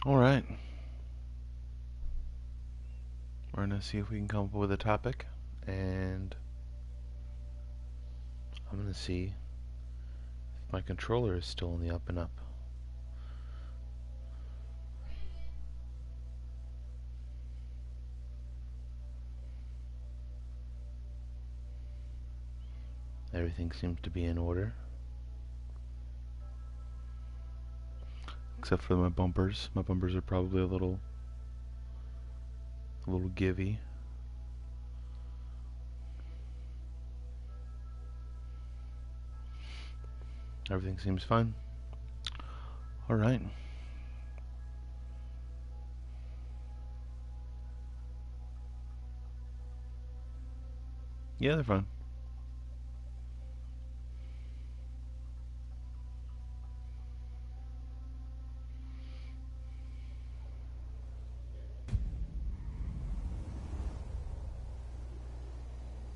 Alright. We're gonna see if we can come up with a topic, and I'm gonna see if my controller is still in the up and up. Everything seems to be in order. Except for my bumpers. My bumpers are probably a little givey. Everything seems fine. Alright. Yeah, they're fine.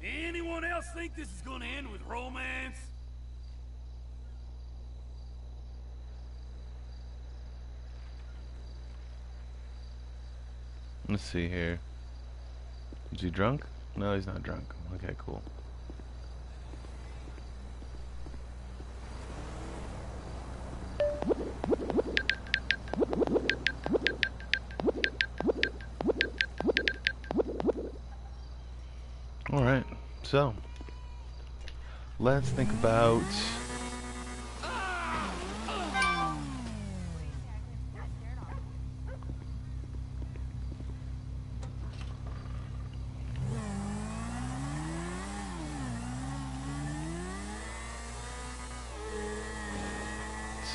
Anyone else think this is gonna end with romance? Let's see here. Is he drunk? No, he's not drunk. Okay, cool. Alright, so let's think about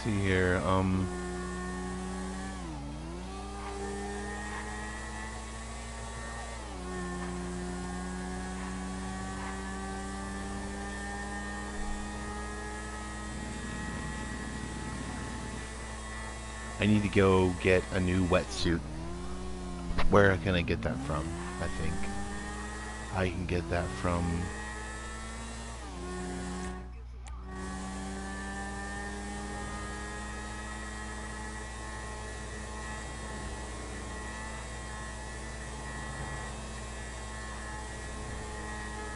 see here, I need to go get a new wetsuit. Where can I get that from? I think I can get that from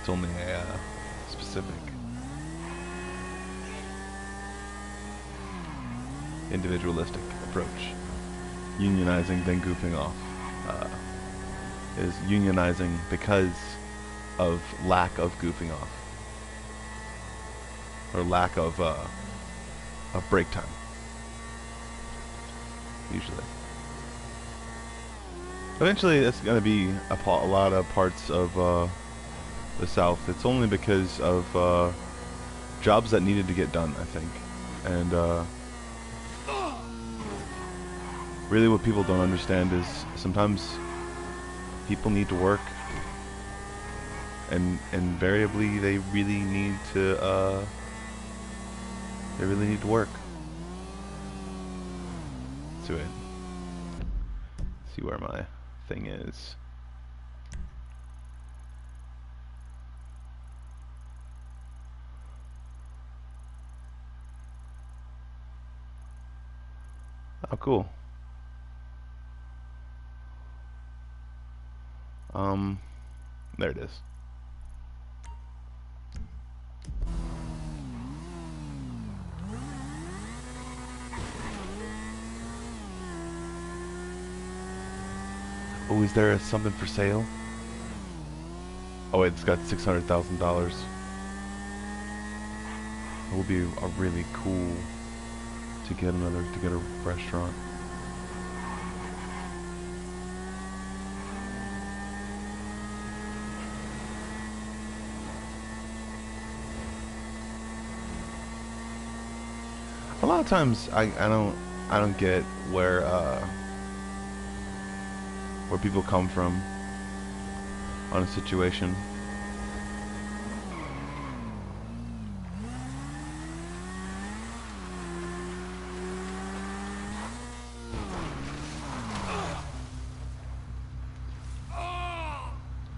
it's only a specific individualistic approach. Unionizing, then goofing off. Is unionizing because of lack of goofing off. Or lack of break time. Usually. Eventually, it's going to be a lot of parts of the South. It's only because of jobs that needed to get done, I think. And really what people don't understand is sometimes people need to work. And invariably they really need to work. Let's do it. See where my thing is. Oh, cool. There it is. Oh, is there something for sale? Oh wait, it's got $600,000. It will be a really cool to get a restaurant. A lot of times I don't get where people come from on a situation.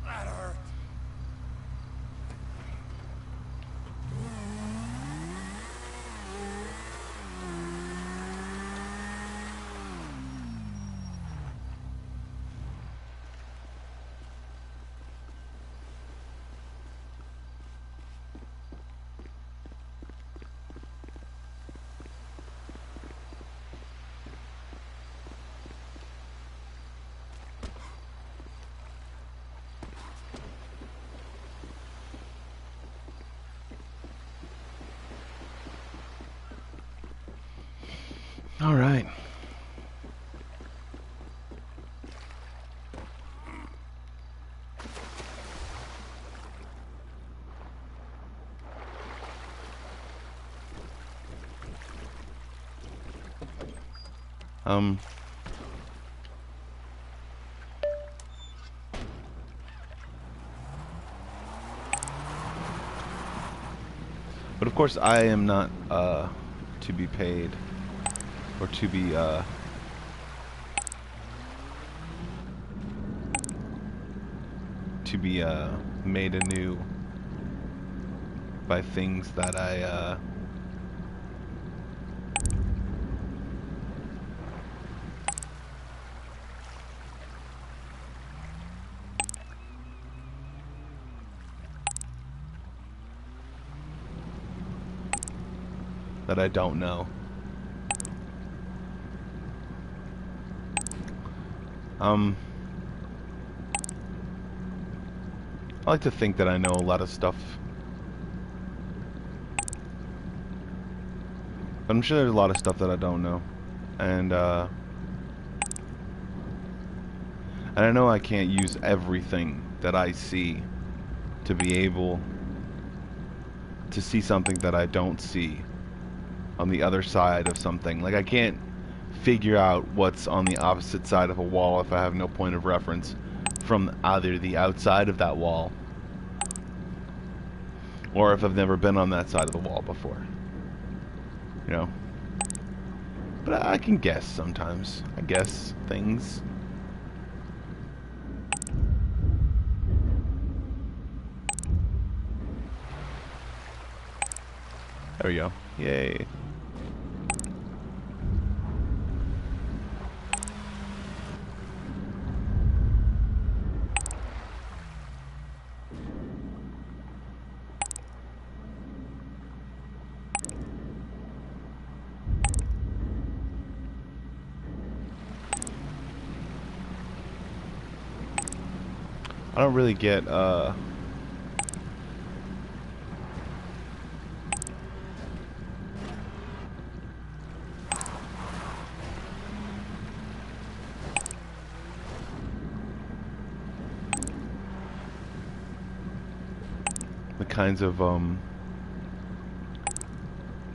That hurt. All right. But of course, I am not to be paid or to be made anew by things that I don't know. I like to think that I know a lot of stuff. But I'm sure there's a lot of stuff that I don't know. And I know I can't use everything that I see to be able to see something that I don't see on the other side of something. Like, I can't figure out what's on the opposite side of a wall if I have no point of reference from either the outside of that wall or if I've never been on that side of the wall before. You know? But I can guess sometimes. I guess things. There we go. Yay. I don't really get the kinds of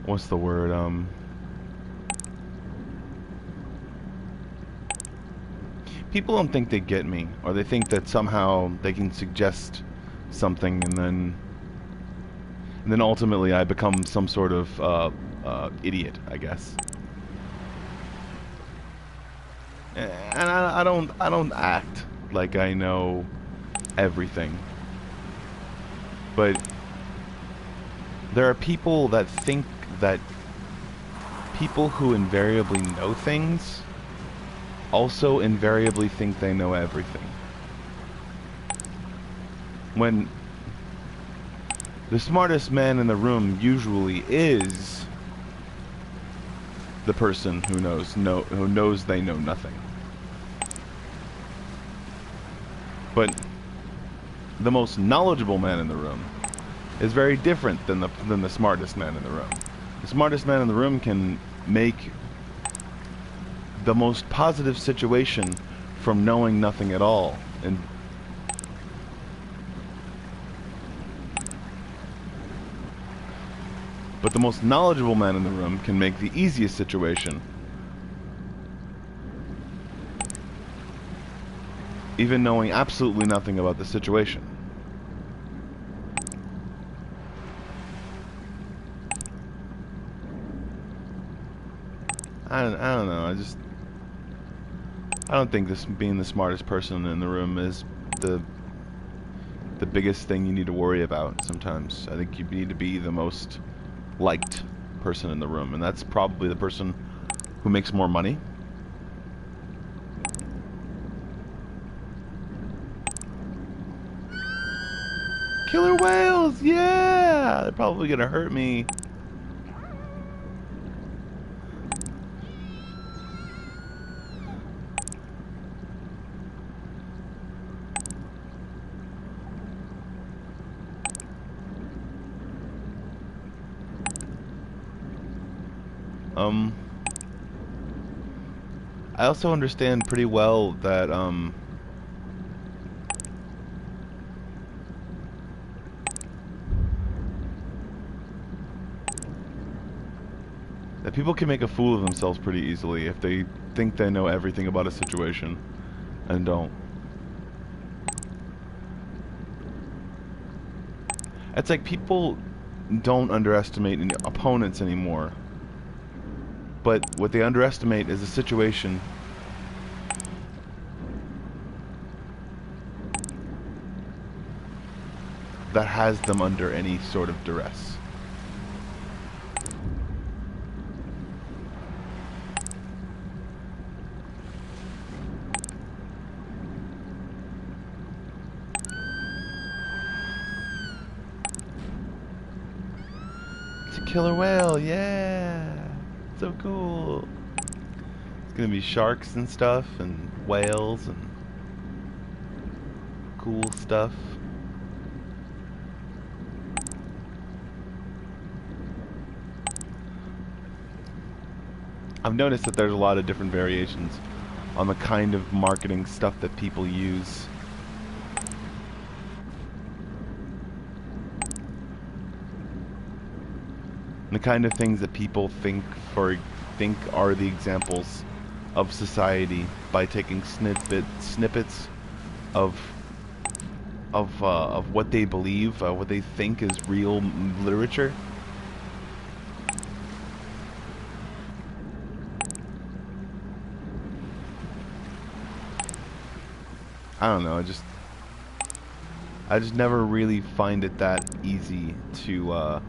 what's the word, people don't think they get me, or they think that somehow they can suggest something and then ultimately I become some sort of idiot, I guess. And I don't act like I know everything. But there are people that think that people who invariably know things also invariably think they know everything. When the smartest man in the room usually is the person who knows they know nothing. But the most knowledgeable man in the room is very different than the smartest man in the room. The smartest man in the room can make the most positive situation from knowing nothing at all, but the most knowledgeable man in the room can make the easiest situation, even knowing absolutely nothing about the situation. I don't know. I don't think this being the smartest person in the room is the biggest thing you need to worry about sometimes. I think you need to be the most liked person in the room, and that's probably the person who makes more money. Killer whales, yeah! They're probably gonna hurt me. I also understand pretty well that that people can make a fool of themselves pretty easily if they think they know everything about a situation and don't. It's like people don't underestimate opponents anymore. But what they underestimate is a situation that has them under any sort of duress. It's a killer whale, yeah! So cool! It's gonna be sharks and stuff, and whales, and cool stuff. I've noticed that there's a lot of different variations on the kind of marketing stuff that people use. And the kind of things that people think are the examples of society by taking snippets of what they believe, what they think is real literature. I don't know. I just never really find it that easy to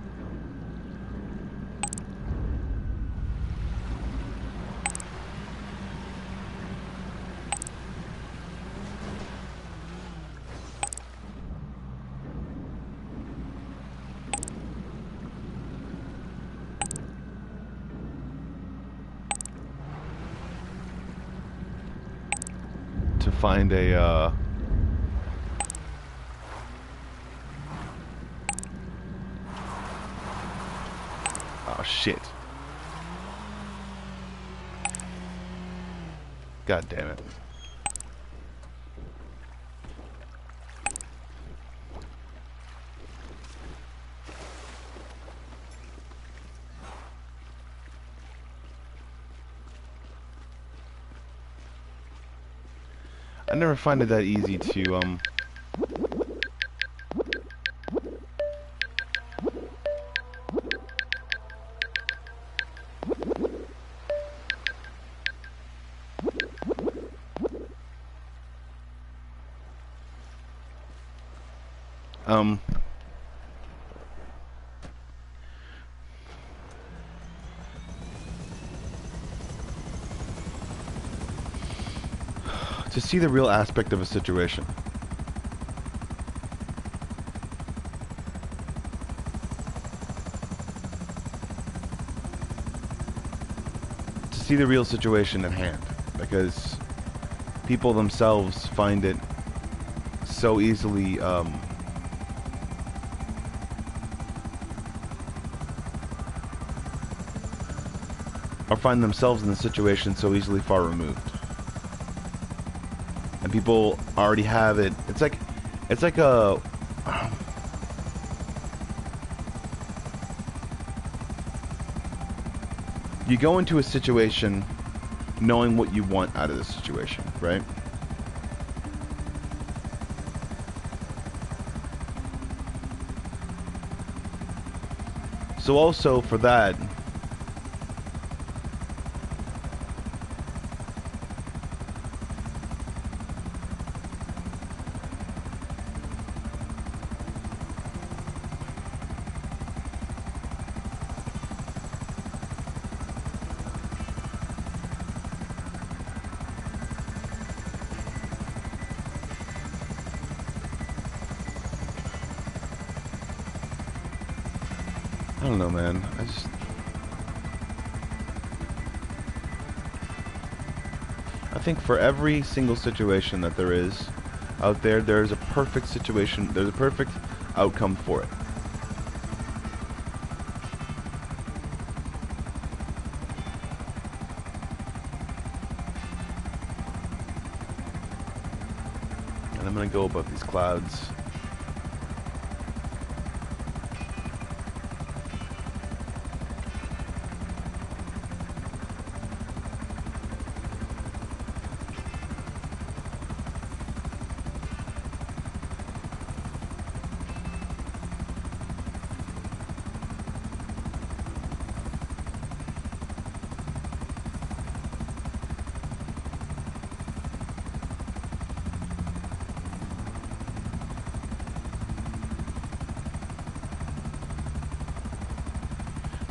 find a oh shit. God damn it. I never find it that easy to to see the real aspect of a situation. To see the real situation at hand, because people themselves find it so easily or find themselves in the situation so easily far removed. And people already have it. It's like a you go into a situation knowing what you want out of the situation, right? So also for that, I don't know, man. I think for every single situation that there is out there, there's a perfect situation, there's a perfect outcome for it. And I'm gonna go above these clouds.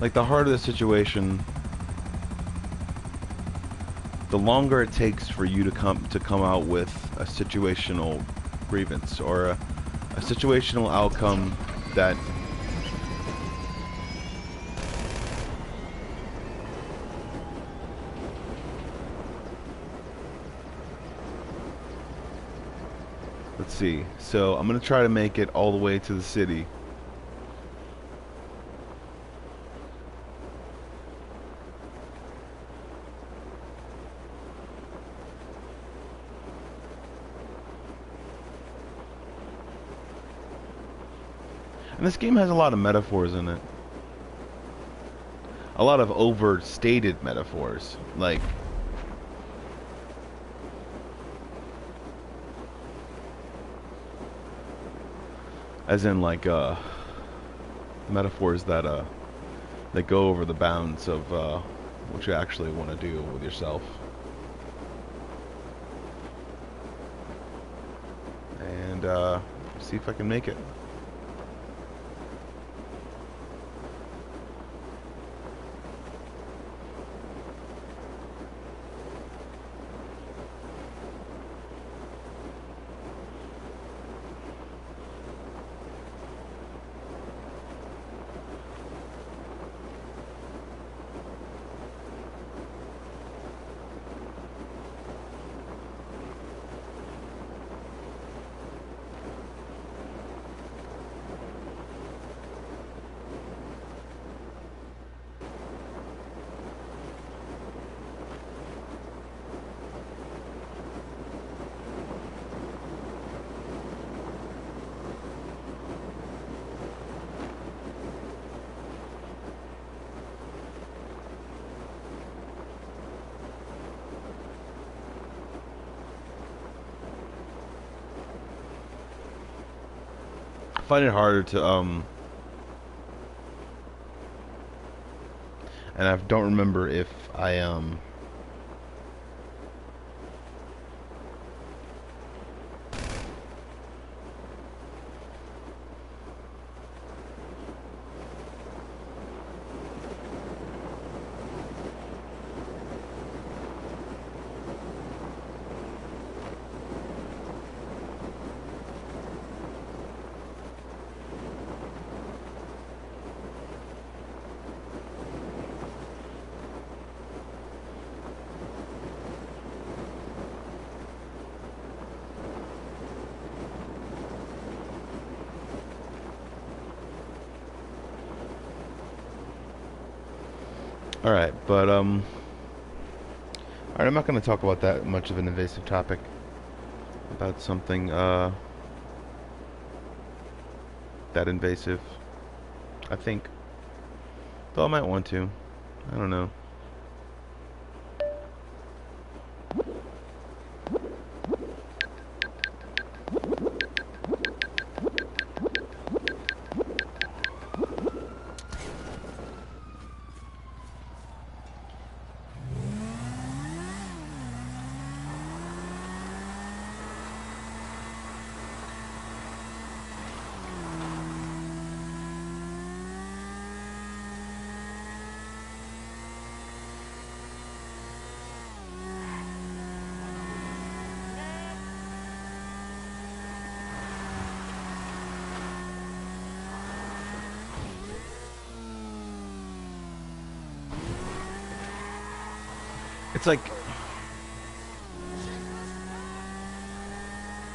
Like, the harder the situation, the longer it takes for you to come out with a situational grievance or a situational outcome that let's see. So I'm gonna try to make it all the way to the city. And this game has a lot of metaphors in it. A lot of overstated metaphors. Like, as in, like, metaphors that that go over the bounds of what you actually want to do with yourself. And see if I can make it. I find it harder to and I don't remember if I Alright, but alright, I'm not gonna talk about that much of an invasive topic. About something that invasive. I think. Though I might want to. I don't know. It's like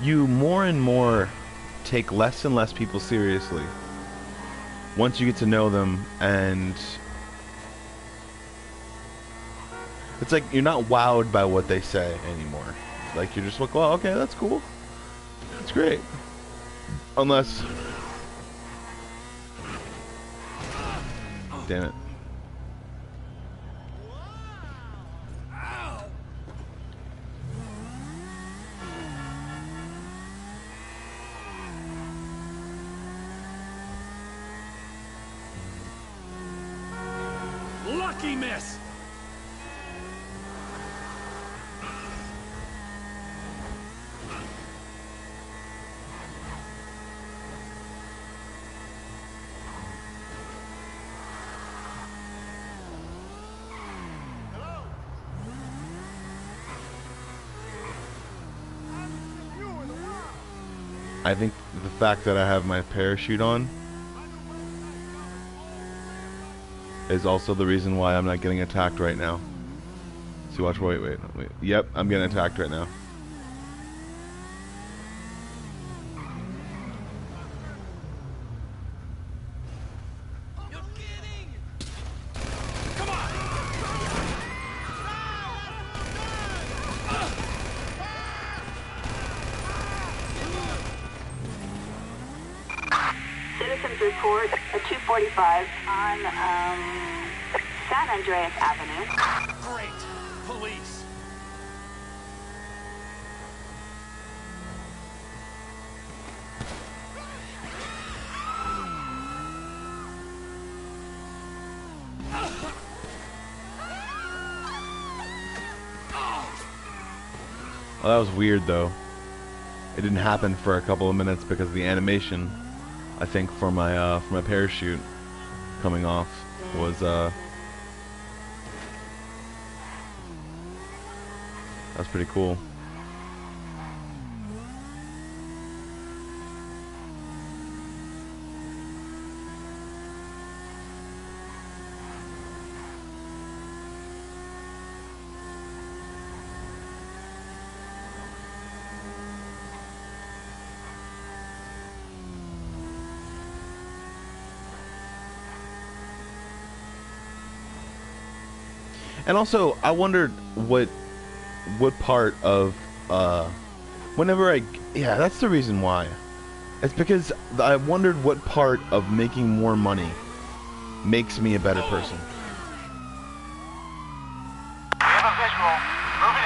you more and more take less and less people seriously once you get to know them, and it's like you're not wowed by what they say anymore. Like, you're just like, well, okay, that's cool. It's great. Unless... Damn it. Lucky miss. I think the fact that I have my parachute on is also the reason why I'm not getting attacked right now. See, watch, wait. Yep, I'm getting attacked right now. You're kidding. Come on. Citizens report at 245 on San Andreas Avenue. Great. Police. Well, that was weird though. It didn't happen for a couple of minutes because of the animation, I think, for my parachute coming off was that's pretty cool. And also, I wondered what part of whenever yeah, that's the reason why. It's because I wondered what part of making more money makes me a better person. We have a visual. Moving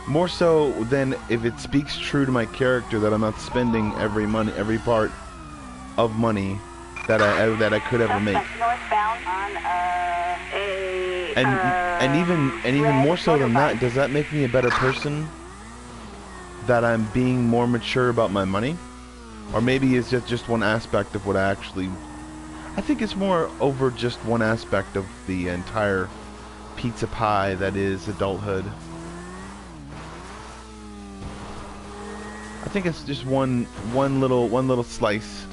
in. More so than if it speaks true to my character that I'm not spending every part of money that I could ever make. Northbound on And even more so than that, does that make me a better person? That I'm being more mature about my money? Or maybe it's just one aspect of what I think it's more over just one aspect of the entire pizza pie that is adulthood. I think it's just one little slice.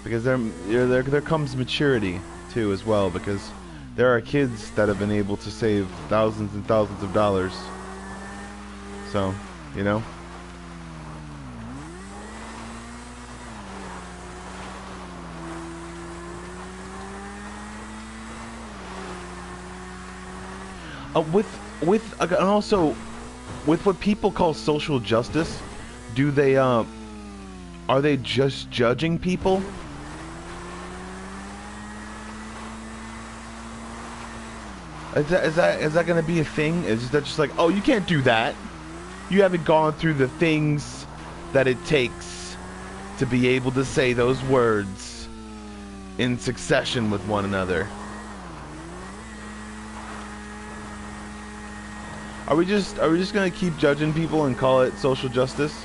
Because there comes maturity too as well, because there are kids that have been able to save thousands and thousands of dollars. So, you know. And also with what people call social justice, do they are they just judging people? Is that going to be a thing? Is that just like, oh, you can't do that? You haven't gone through the things that it takes to be able to say those words in succession with one another. Are we just going to keep judging people and call it social justice?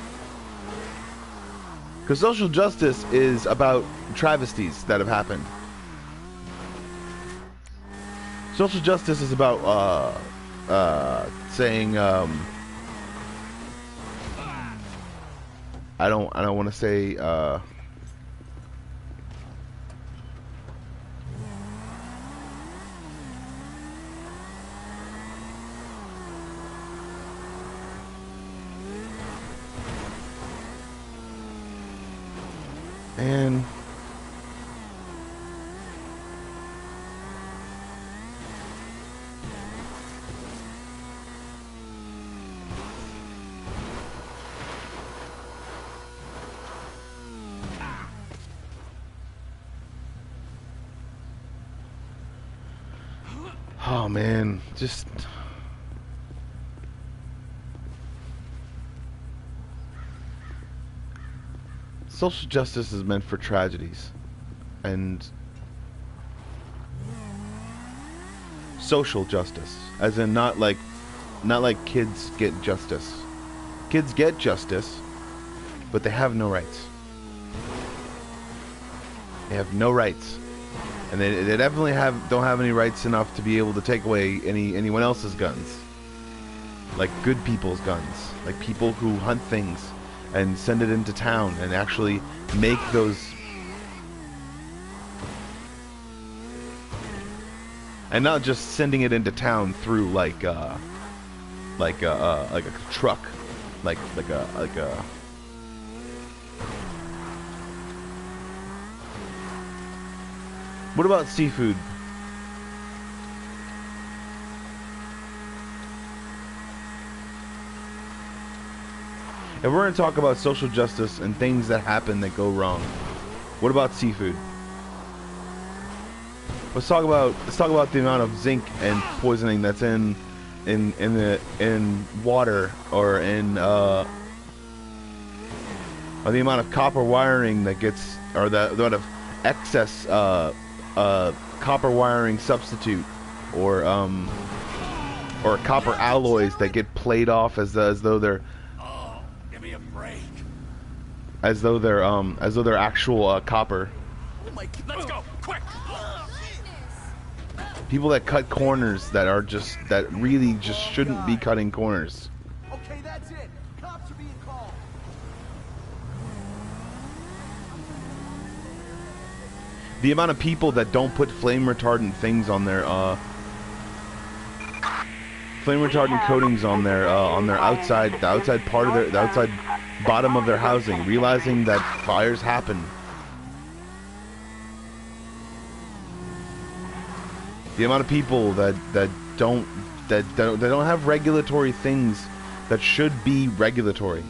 Because social justice is about travesties that have happened. Social justice is about saying I don't want to say and Oh man, just social justice is meant for tragedies, and social justice, as in not like kids get justice. Kids get justice, but they have no rights. They have no rights, and they definitely don't have any rights enough to be able to take away anyone else's guns, like good people's guns, like people who hunt things and send it into town and actually make those. And not just sending it into town through like a truck, like a. What about seafood? If we're going to talk about social justice and things that happen that go wrong, what about seafood? Let's talk about the amount of zinc and poisoning that's in water, or the amount of copper wiring that gets, or the amount of excess copper wiring substitute, or copper alloys that get played off as though they're as though they're actual copper. Oh my, let's go, quick! People that cut corners that really just shouldn't be cutting corners. Okay, that's it. Cops are being called. The amount of people that don't put flame retardant things on their flame retardant coatings on their outside, the outside part of the outside bottom of their housing, realizing that fires happen. The amount of people that don't have regulatory things that should be regulatory.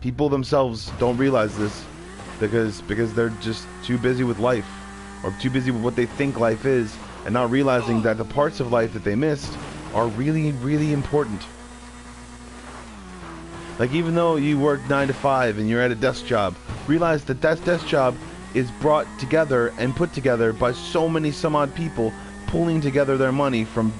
People themselves don't realize this because they're just too busy with life, or too busy with what they think life is, and not realizing that the parts of life that they missed are really, really important. Like, even though you work 9 to 5 and you're at a desk job, realize that desk job is brought together and put together by so many some odd people pulling together their money from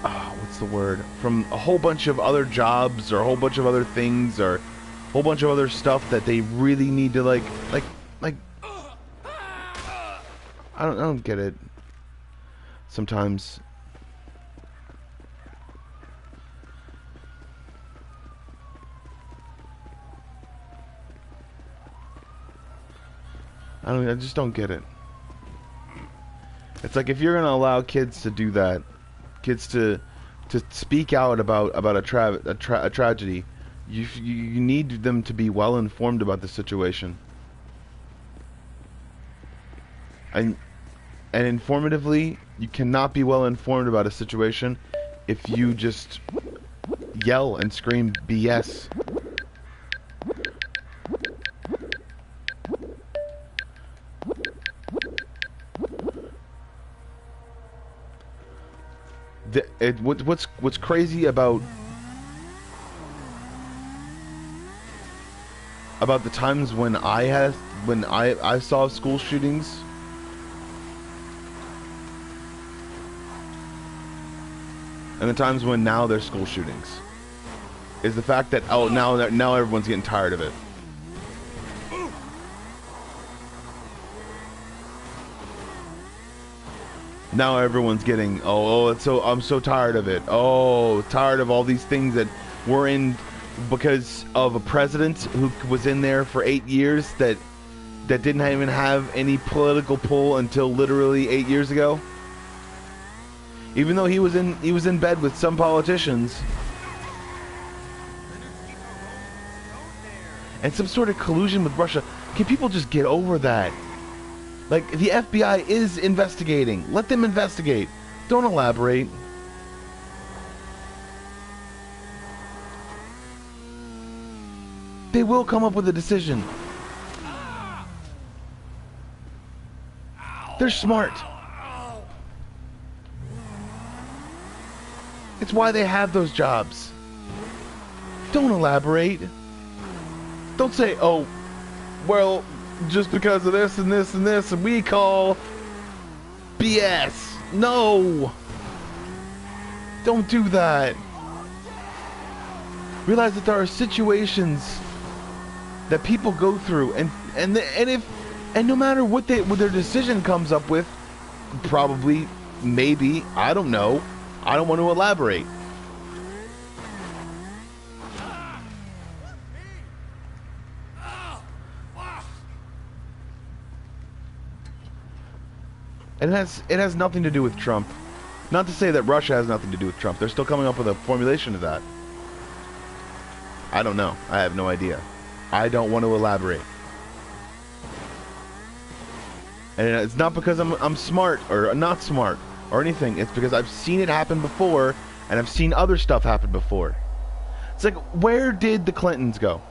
what's the word? From a whole bunch of other jobs, or a whole bunch of other things, or a whole bunch of other stuff that they really need to like I don't get it. Sometimes I just don't get it. It's like, if you're gonna allow kids to do that, kids to speak out about a tragedy, you need them to be well informed about the situation, and informatively. You cannot be well informed about a situation if you just yell and scream BS. What's crazy about the times when I saw school shootings, and the times when now there's school shootings, is the fact that now everyone's getting tired of it. Now everyone's getting, I'm so tired of it. Oh, tired of all these things that we're in because of a president who was in there for 8 years that didn't even have any political pull until literally 8 years ago. Even though he was in bed with some politicians and some sort of collusion with Russia. Can people just get over that? Like, the FBI is investigating. Let them investigate. Don't elaborate. They will come up with a decision. Ow. They're smart. It's why they have those jobs. Don't elaborate. Don't say, oh, well, just because of this and this and this, and we call BS. No. Don't do that. Realize that there are situations that people go through, and no matter what their decision comes up with, probably, maybe, I don't know. I don't want to elaborate. And it has nothing to do with Trump. Not to say that Russia has nothing to do with Trump. They're still coming up with a formulation of that. I don't know. I have no idea. I don't want to elaborate. And it's not because I'm smart or not smart or anything. It's because I've seen it happen before, and I've seen other stuff happen before. It's like, where did the Clintons go?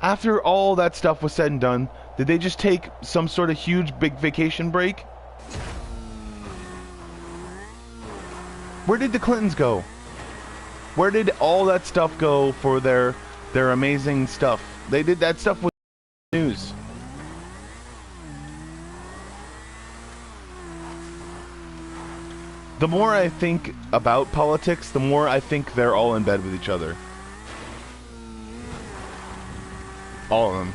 After all that stuff was said and done, did they just take some sort of huge big vacation break? Where did the Clintons go? Where did all that stuff go for their amazing stuff? They did that stuff with news. The more I think about politics, the more I think they're all in bed with each other. All of them.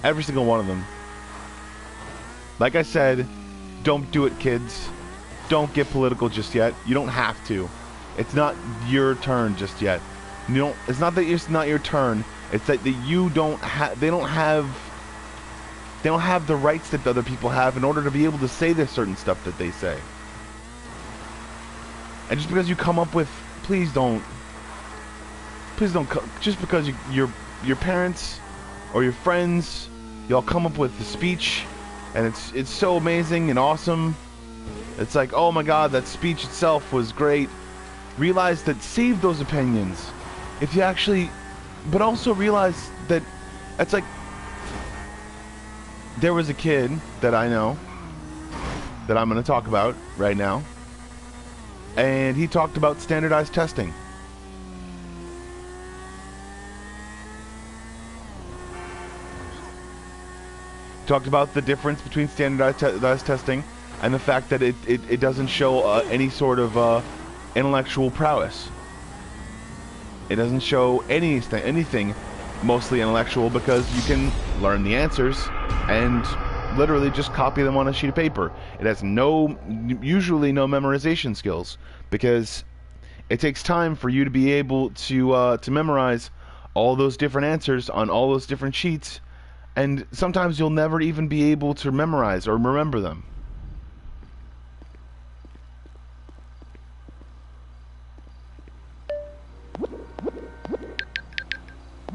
Every single one of them. Like I said, don't do it, kids. Don't get political just yet. You don't have to. It's not your turn just yet. You don't. It's not that it's not your turn. It's that you don't have. They don't have. They don't have the rights that other people have in order to be able to say this certain stuff that they say. And just because you come up with, please don't. Just because your parents or your friends, y'all come up with the speech, and it's so amazing and awesome. It's like, oh my God, that speech itself was great. Realize that, save those opinions. If you actually, but also realize that it's like, there was a kid that I know that I'm going to talk about right now, and he talked about standardized testing. Talked about the difference between standardized testing and the fact that it doesn't show any sort of intellectual prowess. It doesn't show anything mostly intellectual, because you can learn the answers and literally just copy them on a sheet of paper. It has usually no memorization skills, because it takes time for you to be able to memorize all those different answers on all those different sheets. And sometimes you'll never even be able to memorize or remember them.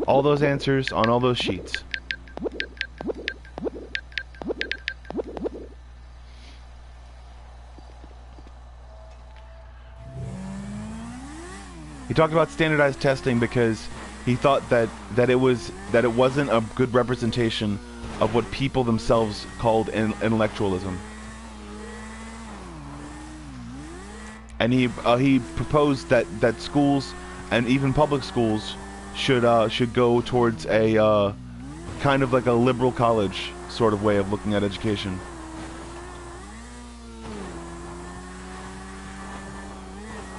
All those answers on all those sheets. He talked about standardized testing because he thought that it wasn't a good representation of what people themselves called intellectualism. And he proposed that schools, and even public schools, should go towards a kind of like a liberal college sort of way of looking at education.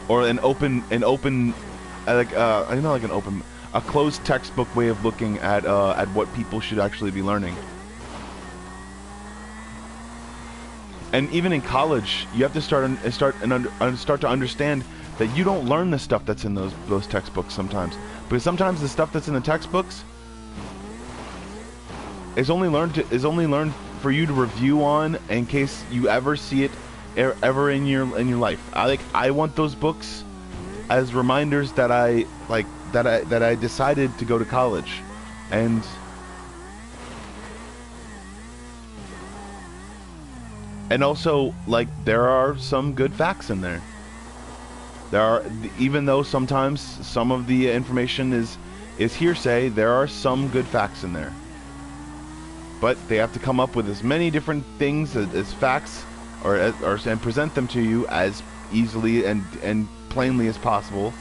Or an open like a closed textbook way of looking at what people should actually be learning. And even in college, you have to start to understand that you don't learn the stuff that's in those textbooks sometimes, because sometimes the stuff that's in the textbooks is only learned for you to review on in case you ever see it ever in your life. I want those books as reminders that I decided to go to college, and also, like, there are some good facts in there. Even though sometimes some of the information is hearsay. There are some good facts in there, but they have to come up with as many different things as facts, and present them to you as easily and plainly as possible,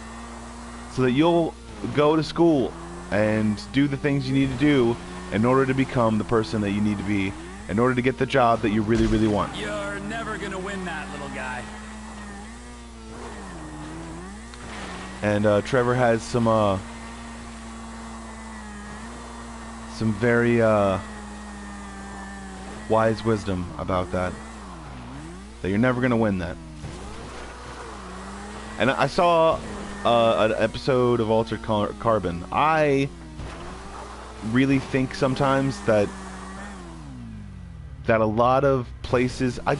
so that you'll go to school and do the things you need to do in order to become the person that you need to be, in order to get the job that you really, really want. You're never gonna win that, little guy. And Trevor has some very wise wisdom about that. That you're never gonna win that. And I saw an episode of Altered Carbon. I really think sometimes that a lot of places, I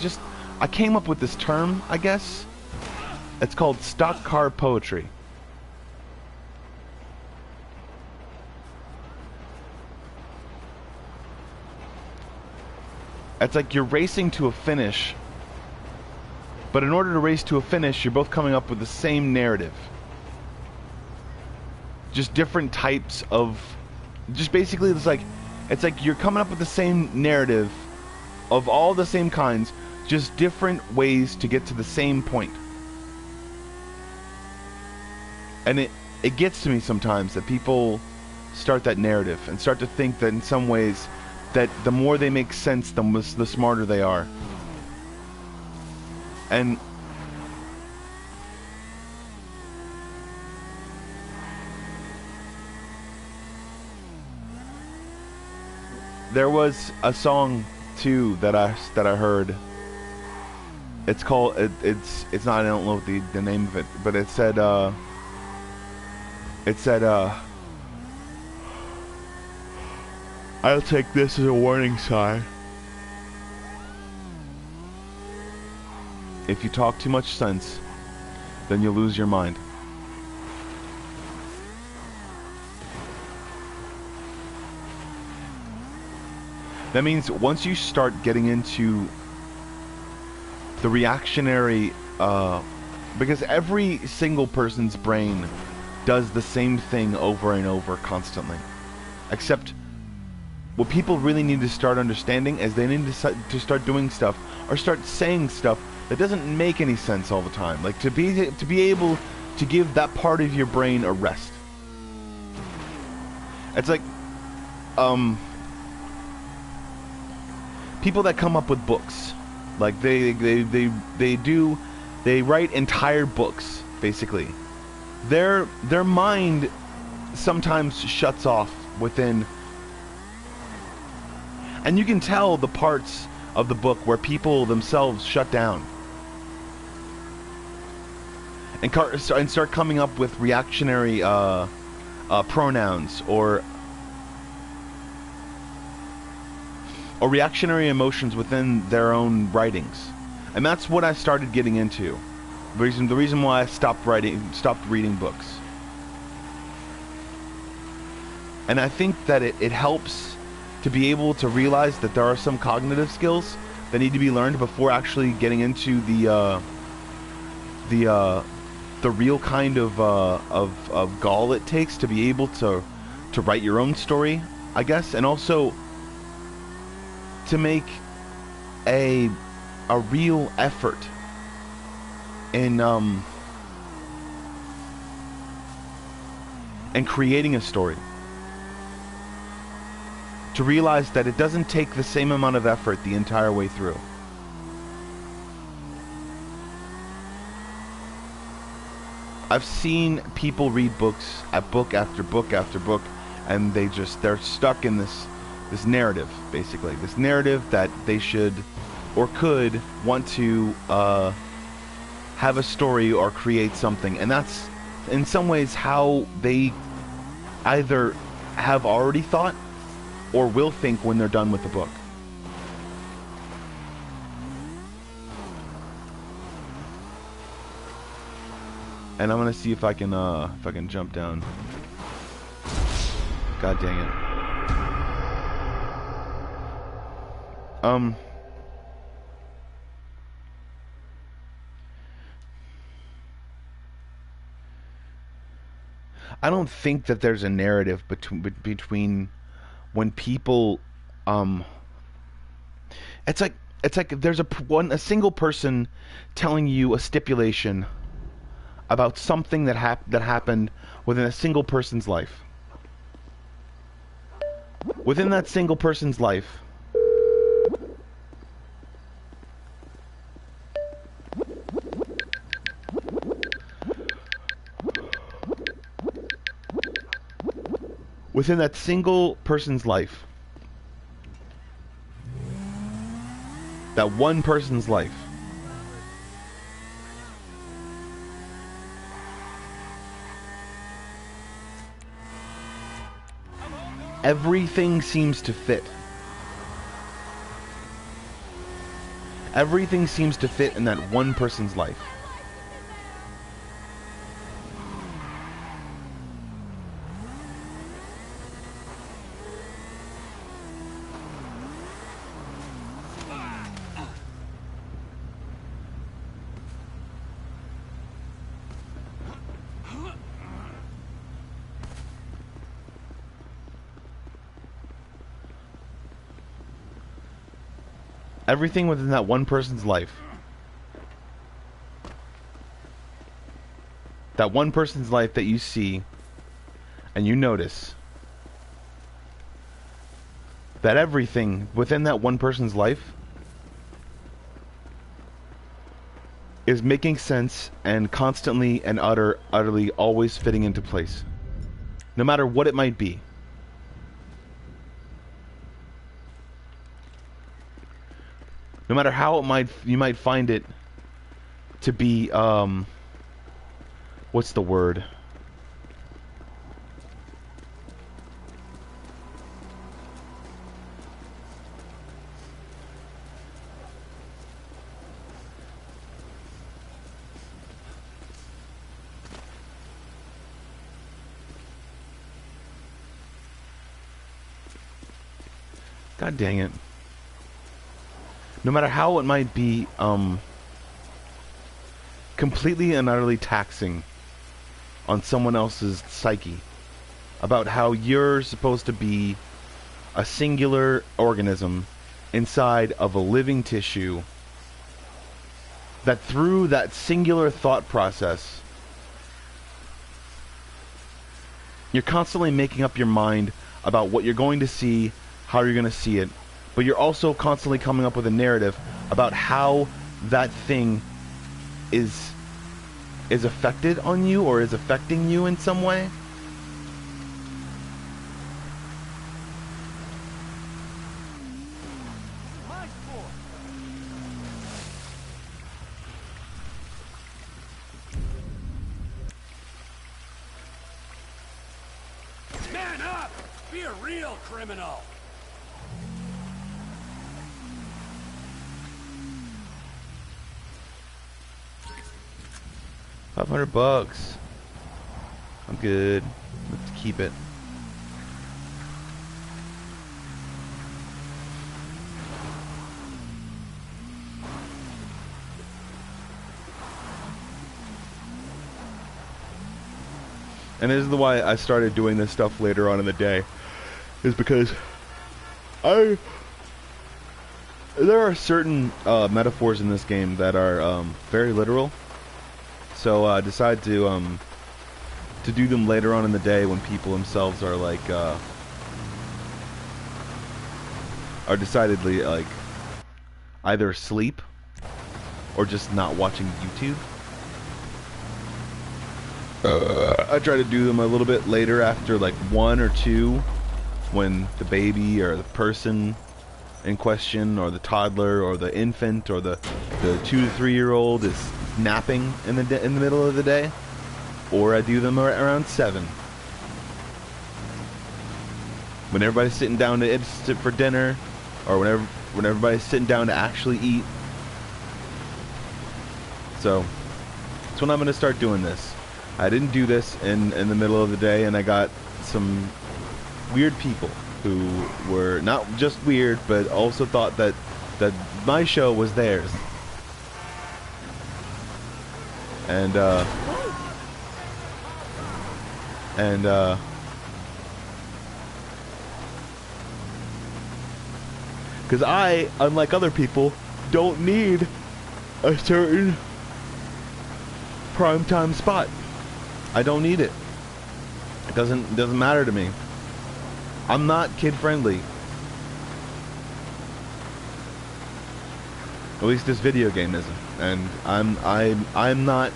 came up with this term, I guess. It's called stock car poetry. It's like you're racing to a finish, but in order to race to a finish, you're both coming up with the same narrative. Just different types of... Just basically, it's like you're coming up with the same narrative of all the same kinds, just different ways to get to the same point. And it gets to me sometimes that people start that narrative and start to think that in some ways that the more they make sense, the smarter they are. And there was a song too that I heard. It's called it's not, I don't know the name of it, but it said I'll take this as a warning sign. If you talk too much sense, then you'll lose your mind. That means once you start getting into the reactionary, because every single person's brain does the same thing over and over constantly. Except what people really need to start understanding is they need to start doing stuff or start saying stuff that doesn't make any sense all the time. Like to be able to give that part of your brain a rest. It's like people that come up with books, like they write entire books basically. Their mind sometimes shuts off within, and you can tell the parts of the book where people themselves shut down and start coming up with reactionary pronouns or reactionary emotions within their own writings. And that's what I started getting into. The reason why I stopped reading books. And I think that it helps to be able to realize that there are some cognitive skills that need to be learned before actually getting into the real kind of gall it takes to be able to write your own story, I guess, and also to make a real effort in creating a story. To realize that it doesn't take the same amount of effort the entire way through. I've seen people read books, book after book after book, and they're stuck in this narrative, basically. This narrative that they should or could want to have a story or create something. And that's in some ways how they either have already thought or will think when they're done with the book. And I'm gonna see if I can jump down. God dang it. I don't think that there's a narrative between when people, um, it's like there's a single person telling you a stipulation about something that happened within a single person's life. Within that single person's life, within that single person's life, that one person's life, everything seems to fit. Everything seems to fit in that one person's life. Everything within that one person's life. That one person's life that you see and you notice that everything within that one person's life is making sense and constantly and utterly always fitting into place. No matter what it might be. No matter how you might find it to be, what's the word? God dang it. No matter how it might be, completely and utterly taxing on someone else's psyche about how you're supposed to be a singular organism inside of a living tissue that through that singular thought process you're constantly making up your mind about what you're going to see, how you're going to see it, but you're also constantly coming up with a narrative about how that thing is affected on you or is affecting you in some way. Man up! Be a real criminal! $500. I'm good. Let's keep it. And this is why I started doing this stuff later on in the day, is because there are certain metaphors in this game that are very literal. So I decided to do them later on in the day when people themselves are like are decidedly like either asleep or just not watching YouTube. I try to do them a little bit later after like 1 or 2 when the baby or the person in question or the toddler or the infant or the 2 to 3 year old is napping in the middle of the day, or I do them around 7 when everybody's sitting down to sit for dinner, or when everybody's sitting down to actually eat. So that's when I'm going to start doing this. I didn't do this in the middle of the day, and I got some weird people who were not just weird, but also thought that my show was theirs. And because I, unlike other people, don't need a certain primetime spot. I don't need it. It doesn't matter to me. I'm not kid friendly. At least this video game isn't. And I'm not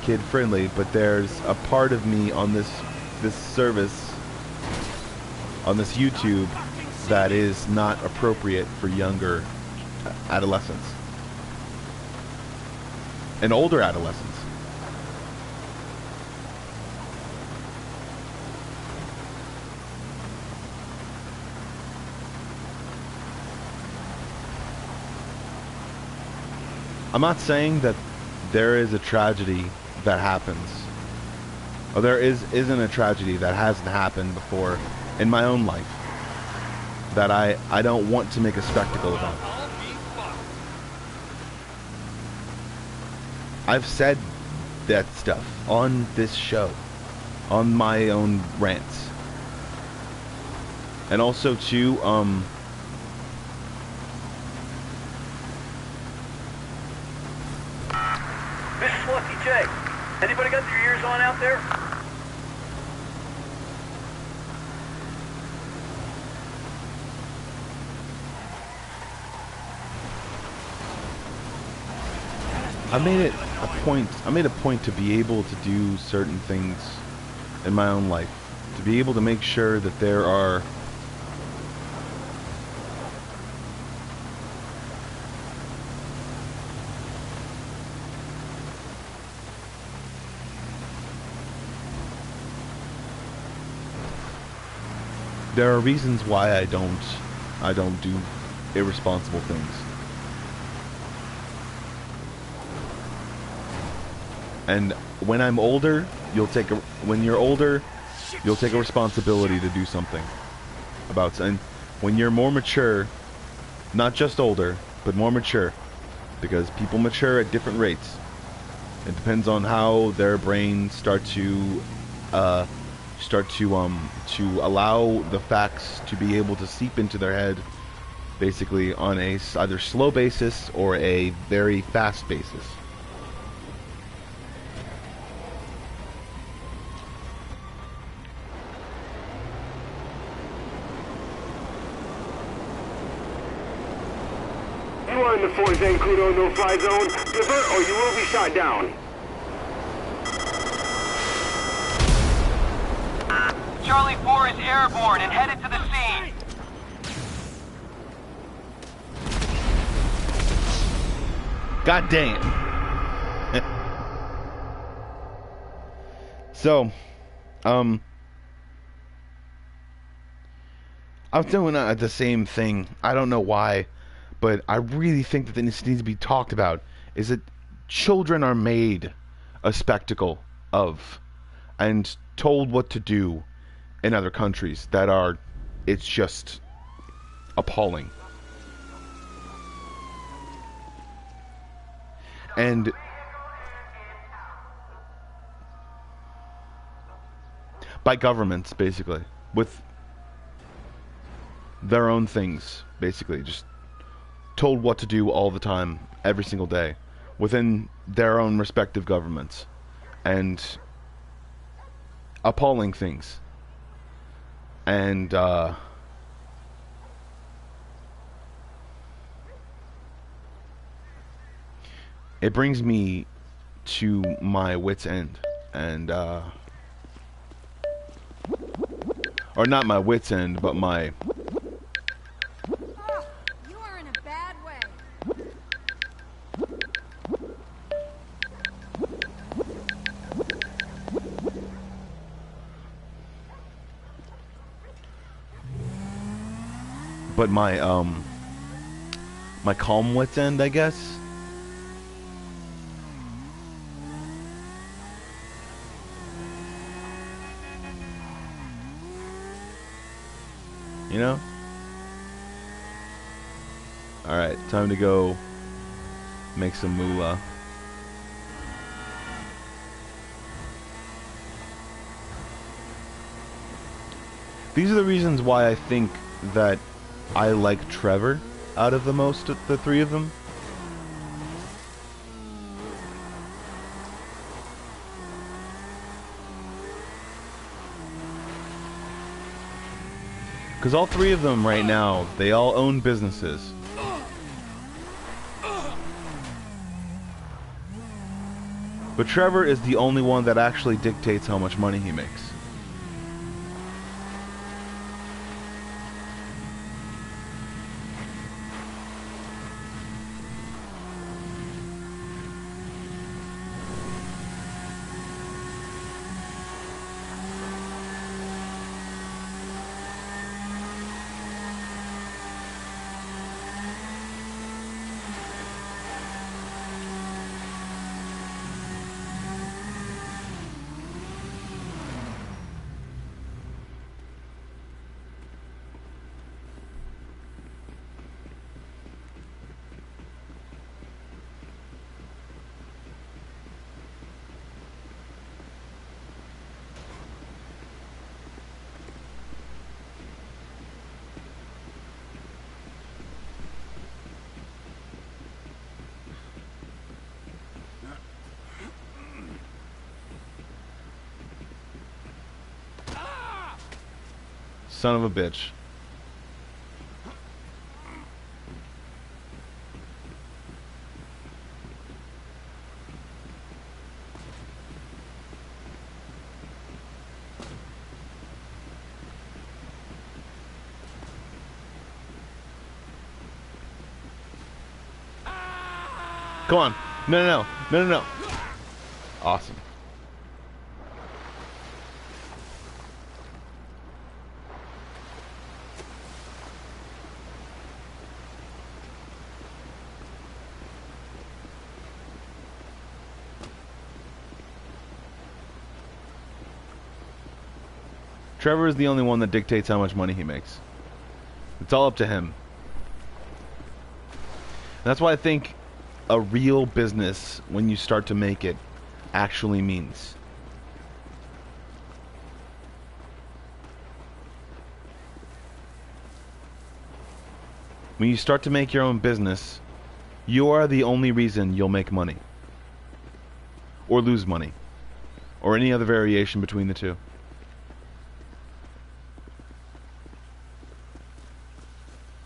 kid friendly, but there's a part of me on this service, on this YouTube, that is not appropriate for younger adolescents and older adolescents. I'm not saying that there is a tragedy that happens, or there isn't a tragedy that hasn't happened before in my own life that I don't want to make a spectacle of. I've said that stuff on this show, on my own rants, and also too, This is Lucky J. Anybody got their ears on out there? I made a point to be able to do certain things in my own life, to be able to make sure that there are reasons why I don't do irresponsible things. And when I'm older, when you're older, you'll take a responsibility to do something about it. And when you're more mature, not just older, but more mature, because people mature at different rates. It depends on how their brains start to allow the facts to be able to seep into their head, basically on a either slow basis or a very fast basis. You are in the 4 Zancudo no-fly zone. Divert or you will be shot down. Charlie 4 is airborne and headed to the scene. God damn. So, I'm doing the same thing. I don't know why, but I really think that this needs to be talked about. Is that children are made a spectacle of and told what to do in other countries that are, it's just appalling. And by governments, basically, with their own things, basically, just told what to do all the time, every single day, within their own respective governments, and appalling things. And it brings me to my wit's end, and or not my wit's end, but my You are in a bad way. but my calm wit's end, I guess. You know? Alright, time to go make some moolah. These are the reasons why I think that I like Trevor out of the three of them. Because all three of them right now, they all own businesses. But Trevor is the only one that actually dictates how much money he makes. Son of a bitch. Come on. No, no, no. No, no, no. Awesome. Trevor is the only one that dictates how much money he makes. It's all up to him. That's why I think a real business, when you start to make it, actually means. When you start to make your own business, you are the only reason you'll make money. Or lose money. Or any other variation between the two.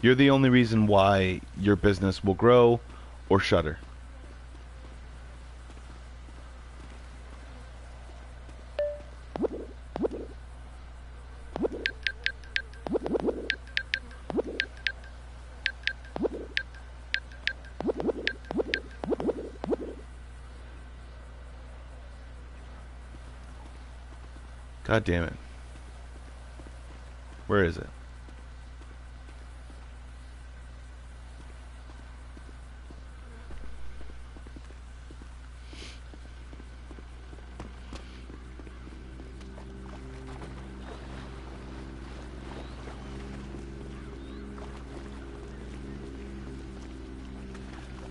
You're the only reason why your business will grow or shutter. God damn it. Where is it?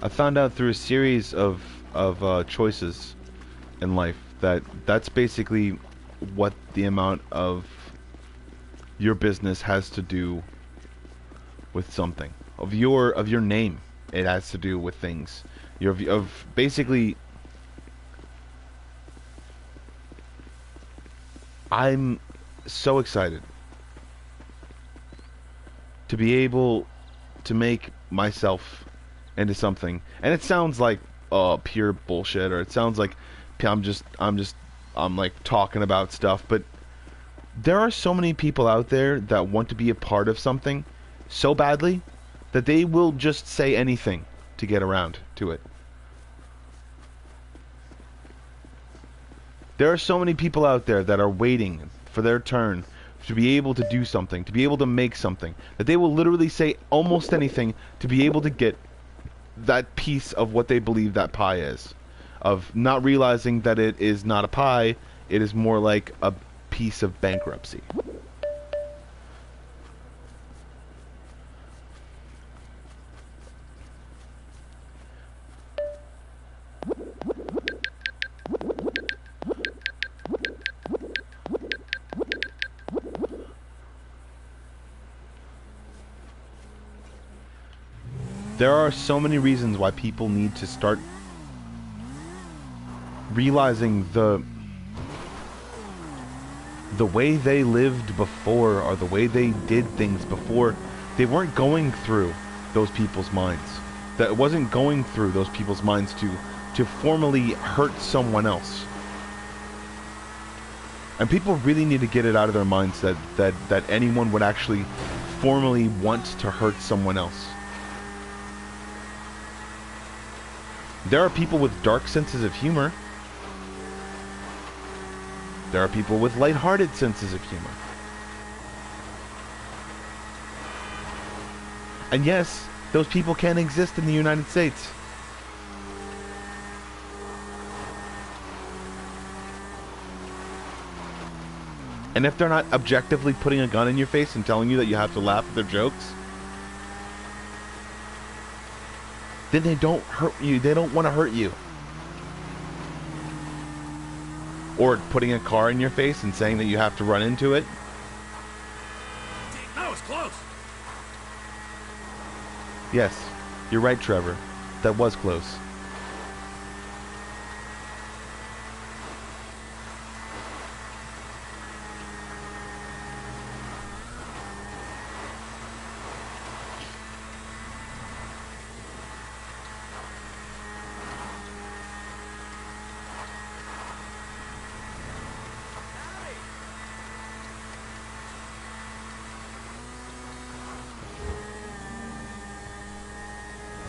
I found out through a series of choices in life that that's basically what the amount of your business has to do with something of your name. It has to do with things. Of basically. I'm so excited to be able to make myself into something, and it sounds like pure bullshit, or it sounds like I'm like talking about stuff, but there are so many people out there that want to be a part of something so badly that they will just say anything to get around to it. There are so many people out there that are waiting for their turn to be able to do something, to be able to make something, that they will literally say almost anything to be able to get that piece of what they believe that pie is. Of not realizing that it is not a pie, it is more like a piece of bankruptcy. There are so many reasons why people need to start realizing the way they lived before, or the way they did things before. They weren't going through those people's minds. That it wasn't going through those people's minds to formally hurt someone else. And people really need to get it out of their minds that anyone would actually formally want to hurt someone else. There are people with dark senses of humor. There are people with lighthearted senses of humor. And yes, those people can exist in the United States. And if they're not objectively putting a gun in your face and telling you that you have to laugh at their jokes, then they don't hurt you. They don't want to hurt you. Or putting a car in your face and saying that you have to run into it. That was close. Yes, you're right, Trevor. That was close.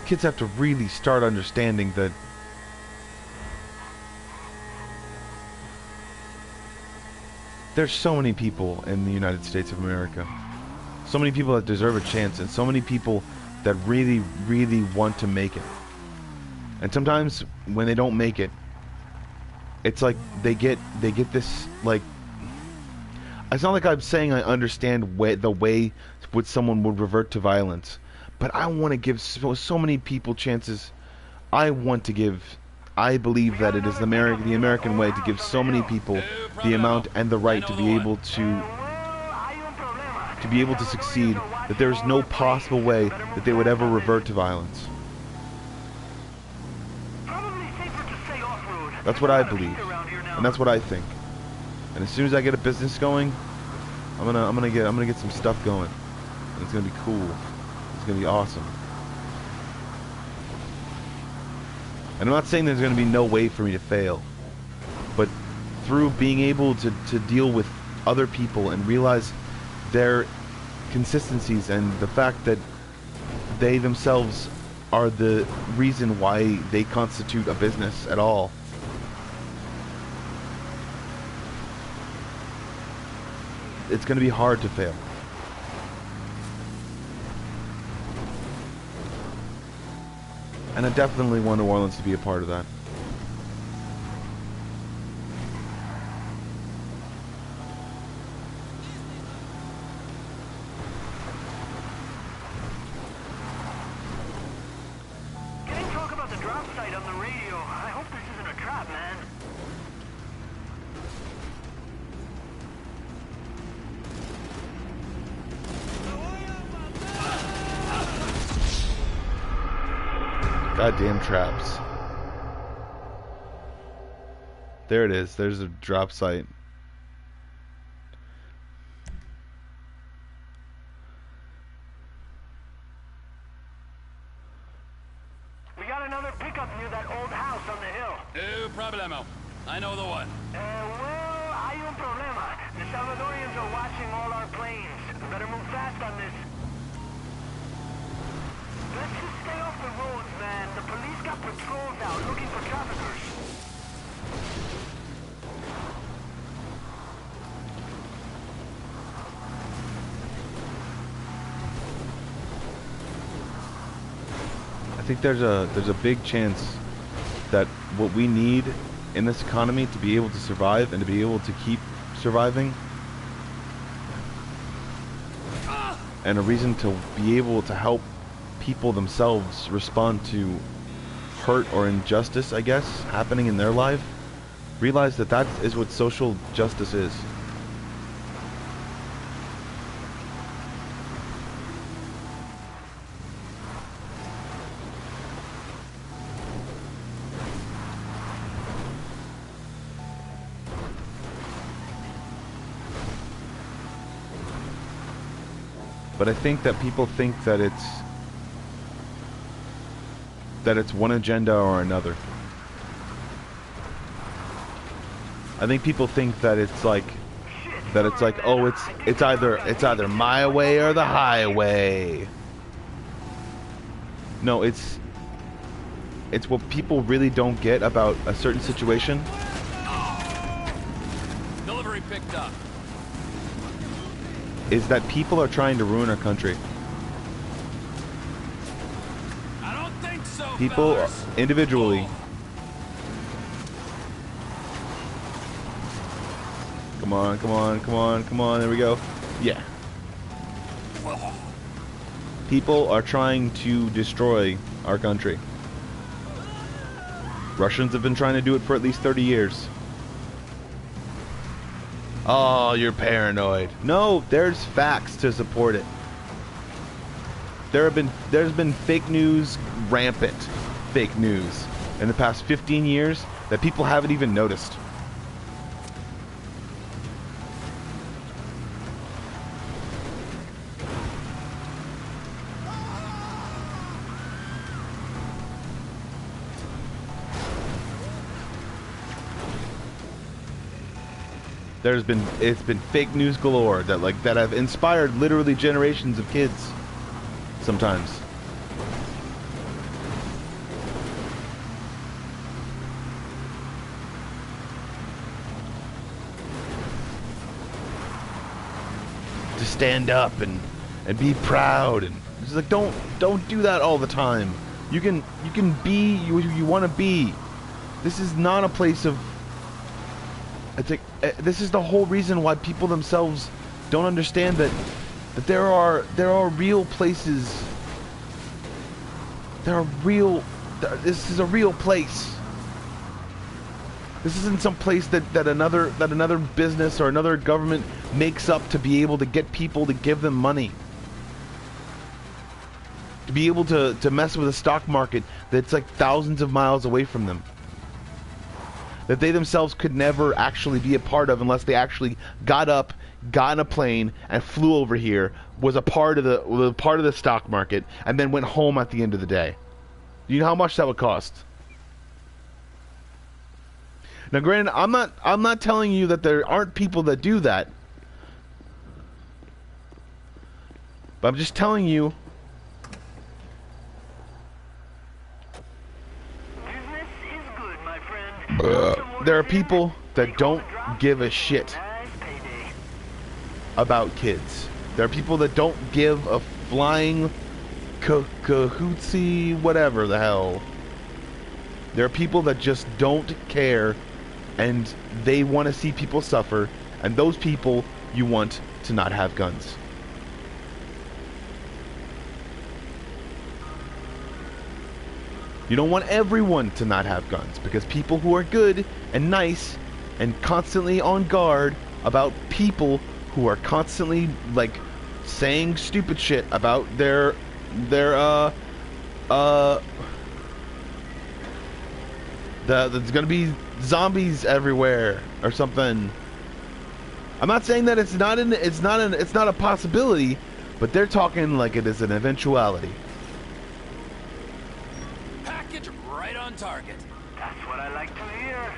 Kids have to really start understanding that there's so many people in the United States of America. So many people that deserve a chance, and so many people that really, really want to make it. And sometimes when they don't make it, it's like they get this, like, it's not like I'm saying I understand the way which someone would revert to violence. But I want to give so many people chances. I believe that it is the American way to give so many people the amount and the right to be able to succeed, that there is no possible way that they would ever revert to violence. That's what I believe, and that's what I think. And as soon as I get a business going, I'm gonna get some stuff going, and it's gonna be cool. It's going to be awesome. And I'm not saying there's going to be no way for me to fail, but through being able to deal with other people and realize their consistencies and the fact that they themselves are the reason why they constitute a business at all, it's going to be hard to fail. And I definitely want New Orleans to be a part of that. Getting talk about the drop site on the radio. I hope this isn't a trap, man. Goddamn traps. There it is. There's a drop site. We got another pickup near that old house on the hill. No problemo. I know the one. Well, hay un problema. The Salvadorians are watching all our planes. We better move fast on this. Let's just stay off the roads, man. The police got patrols out looking for traffickers. I think there's a big chance that what we need in this economy to be able to survive and to be able to keep surviving, and a reason to be able to help people themselves respond to hurt or injustice, I guess, happening in their life, realize that that is what social justice is. But I think that people think that it's one agenda or another. I think people think that it's like oh, it's either my way or the highway. No, it's what people really don't get about a certain situation. Delivery picked up. Is that people are trying to ruin our country. I don't think so. People fellas. individually. Come on, come on, come on, come on. There we go. Yeah. People are trying to destroy our country. Russians have been trying to do it for at least 30 years. Oh, you're paranoid. No, there's facts to support it. There's been fake news, rampant fake news in the past 15 years that people haven't even noticed. It's been fake news galore that have inspired literally generations of kids sometimes. To stand up and be proud, and it's like don't do that all the time. You can be you want to be. This is not a place of this is the whole reason why people themselves don't understand that there are real places. This is a real place. This isn't some place that another business or another government makes up to be able to get people to give them money. To be able to mess with a stock market that's like thousands of miles away from them. That they themselves could never actually be a part of unless they actually got up, got in a plane, and flew over here, was a part of the stock market, and then went home at the end of the day. Do you know how much that would cost? Now, granted, I'm not telling you that there aren't people that do that, but I'm just telling you. There are people that don't give a shit about kids. There are people that don't give a flying cahootsy whatever the hell. There are people that just don't care, and they want to see people suffer, and those people you want to not have guns. You don't want everyone to not have guns, because people who are good and nice and constantly on guard about people who are constantly like saying stupid shit about there's gonna be zombies everywhere or something. I'm not saying that it's not a possibility, but they're talking like it is an eventuality. Right on target. That's what I like to hear.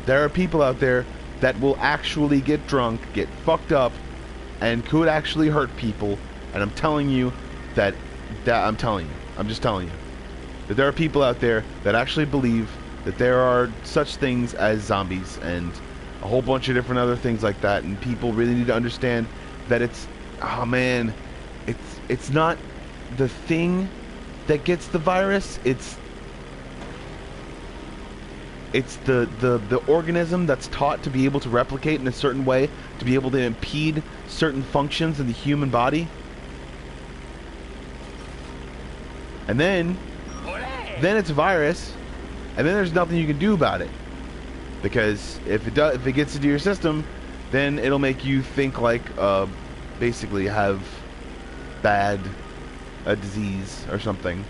There are people out there that will actually get drunk, get fucked up, and could actually hurt people. And I'm telling you that I'm just telling you that there are people out there that actually believe that there are such things as zombies and a whole bunch of different other things like that. And people really need to understand that it's not the thing that gets the virus, it's the organism that's taught to be able to replicate in a certain way, to be able to impede certain functions in the human body. And then it's a virus, and then there's nothing you can do about it. Because if it gets into your system, then it'll make you think like basically have a disease or something.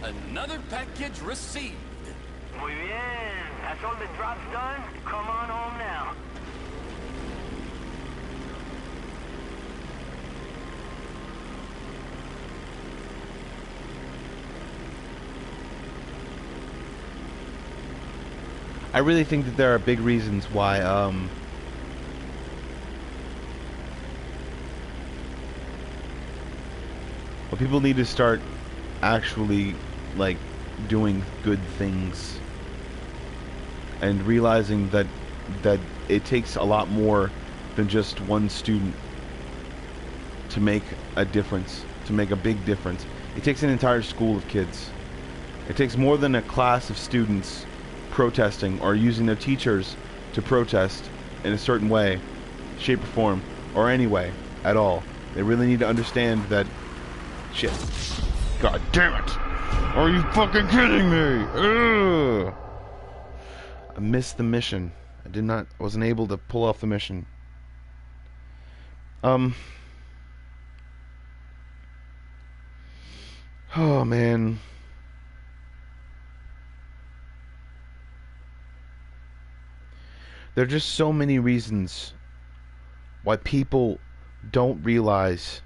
Another package received. Muy bien. That's all the drops done. Come on home now. I really think that there are big reasons why well, people need to start actually like doing good things and realizing that it takes a lot more than just one student to make a difference, to make a big difference. It takes an entire school of kids. It takes more than a class of students protesting or using their teachers to protest in a certain way, shape or form, or any way at all. They really need to understand that shit. God damn it! Are you fucking kidding me? Ugh. I missed the mission. I wasn't able to pull off the mission. Oh man. There are just so many reasons why people don't realize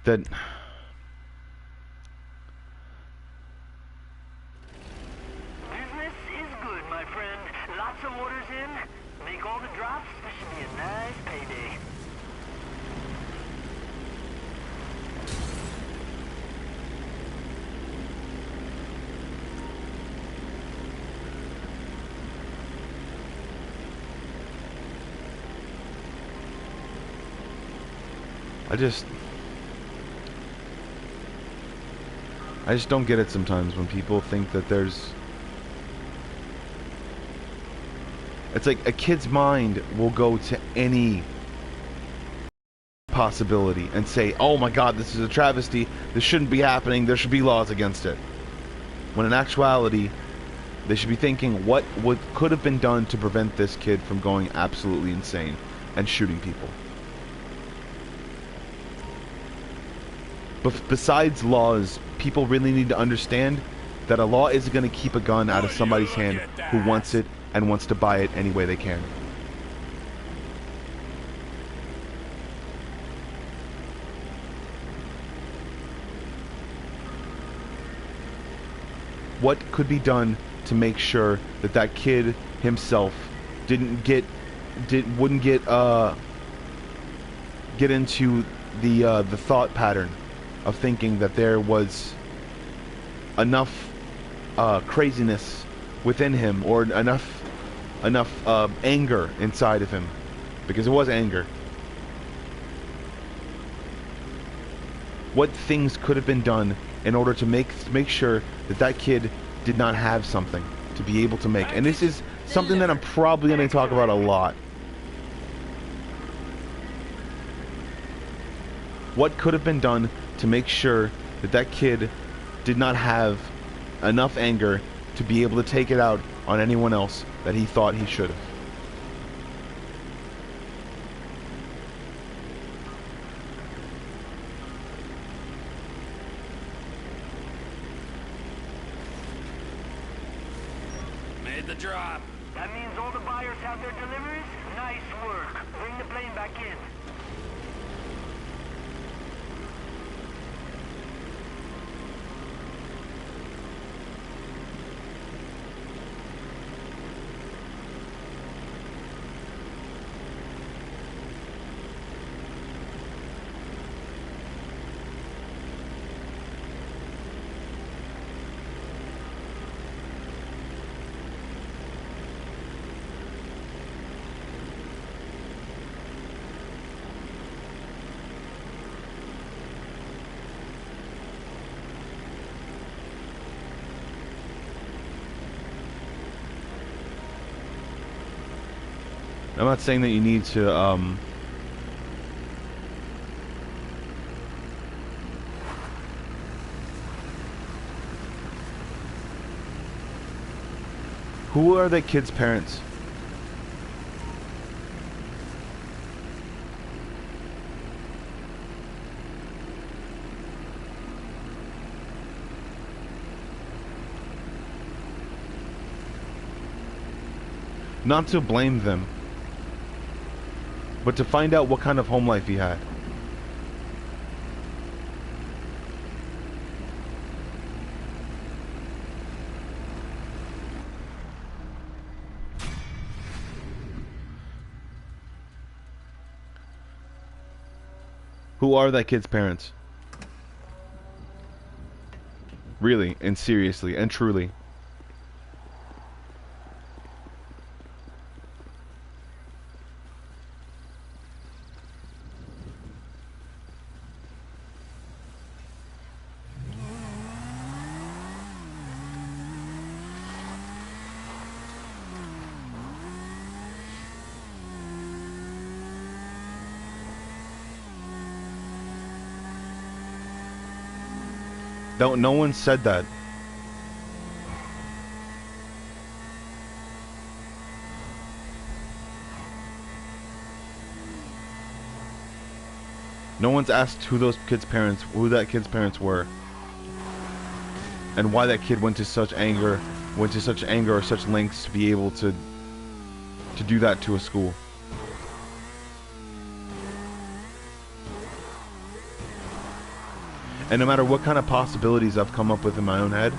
that Business is good, my friend. Lots of orders in. Make all the drops. This should be a nice payday. I just don't get it sometimes when people think that there's... It's like a kid's mind will go to any possibility and say, oh my god, this is a travesty, this shouldn't be happening, there should be laws against it. When in actuality, they should be thinking what could have been done to prevent this kid from going absolutely insane and shooting people. But besides laws, people really need to understand that a law isn't going to keep a gun out of somebody's hand who wants it and wants to buy it any way they can. What could be done to make sure that that kid himself wouldn't get into the thought pattern of thinking that there was enough craziness within him or enough anger inside of him, because it was anger. What things could have been done in order to make sure that that kid did not have something to be able to make? And this is something that I'm probably going to talk about a lot. What could have been done to make sure that that kid did not have enough anger to be able to take it out on anyone else that he thought he should have? Made the drop. That means all the buyers have their deliveries? Nice work. Bring the plane back in. I'm not saying that you need to who are the kids' parents? Not to blame them, but to find out what kind of home life he had. Who are that kid's parents? Really, and seriously, and truly. No one said that. No one's asked who that kid's parents were, and why that kid went to such anger or such lengths to be able to do that to a school. And no matter what kind of possibilities I've come up with in my own head,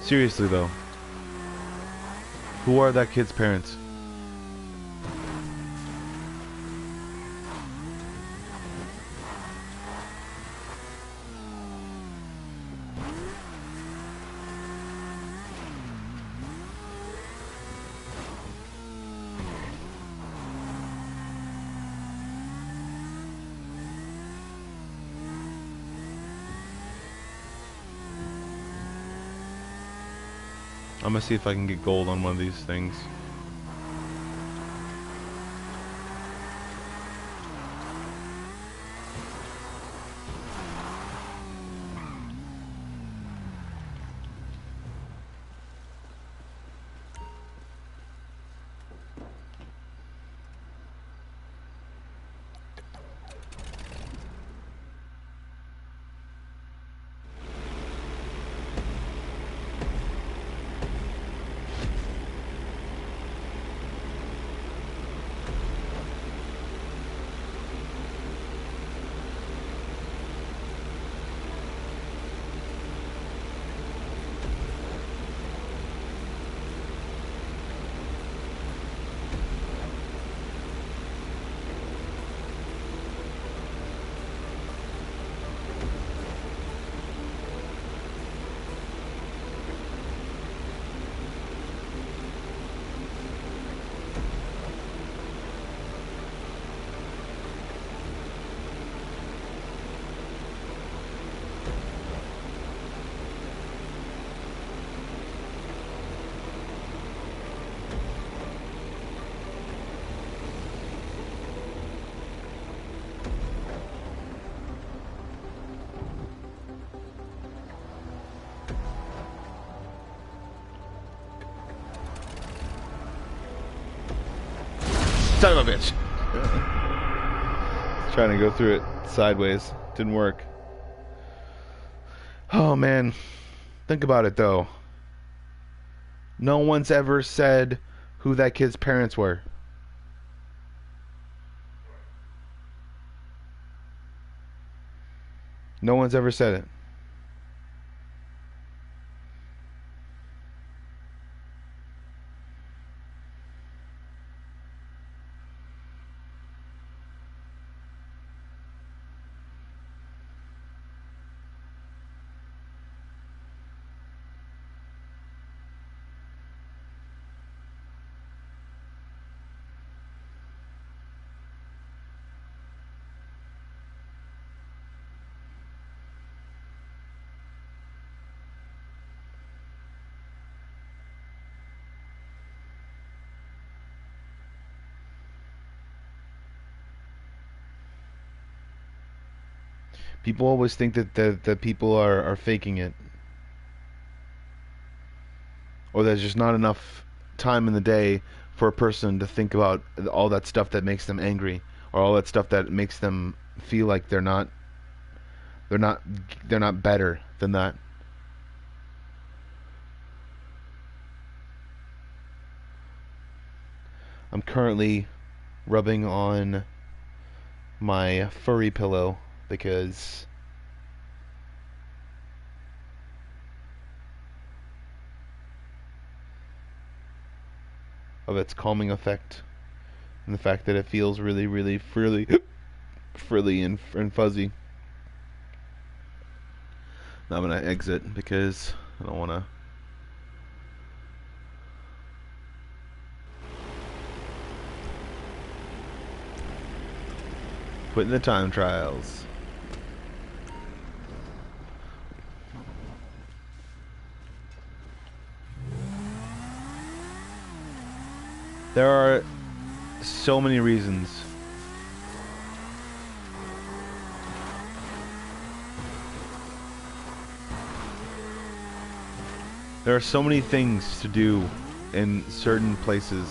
seriously though, who are that kid's parents? I'm gonna see if I can get gold on one of these things. Son of a bitch! Trying to go through it sideways. Didn't work. Oh man. Think about it though. No one's ever said who that kid's parents were. No one's ever said it. People always think that people are faking it. Or there's just not enough time in the day for a person to think about all that stuff that makes them angry, or all that stuff that makes them feel like they're not better than that. I'm currently rubbing on my furry pillow because of its calming effect and the fact that it feels really, really frilly and fuzzy. Now I'm gonna exit because I don't wanna. Quitting the time trials. There are so many reasons. There are so many things to do in certain places.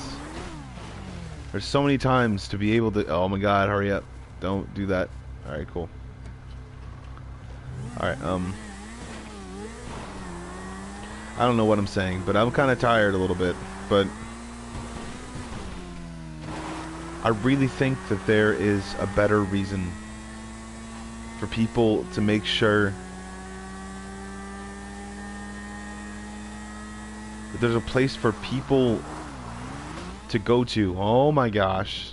There's so many times to be able to. Oh my God! Hurry up! Don't do that. All right, cool. All right. I don't know what I'm saying, but I'm kind of tired a little bit. But I really think that there is a better reason for people to make sure that there's a place for people to go to. Oh my gosh.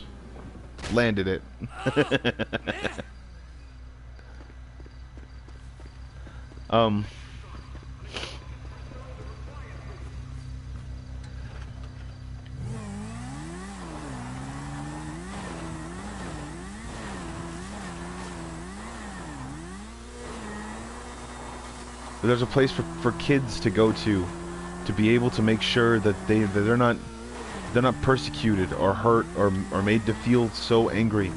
Landed it. There's a place for kids to go to be able to make sure that they're not persecuted or hurt or made to feel so angry.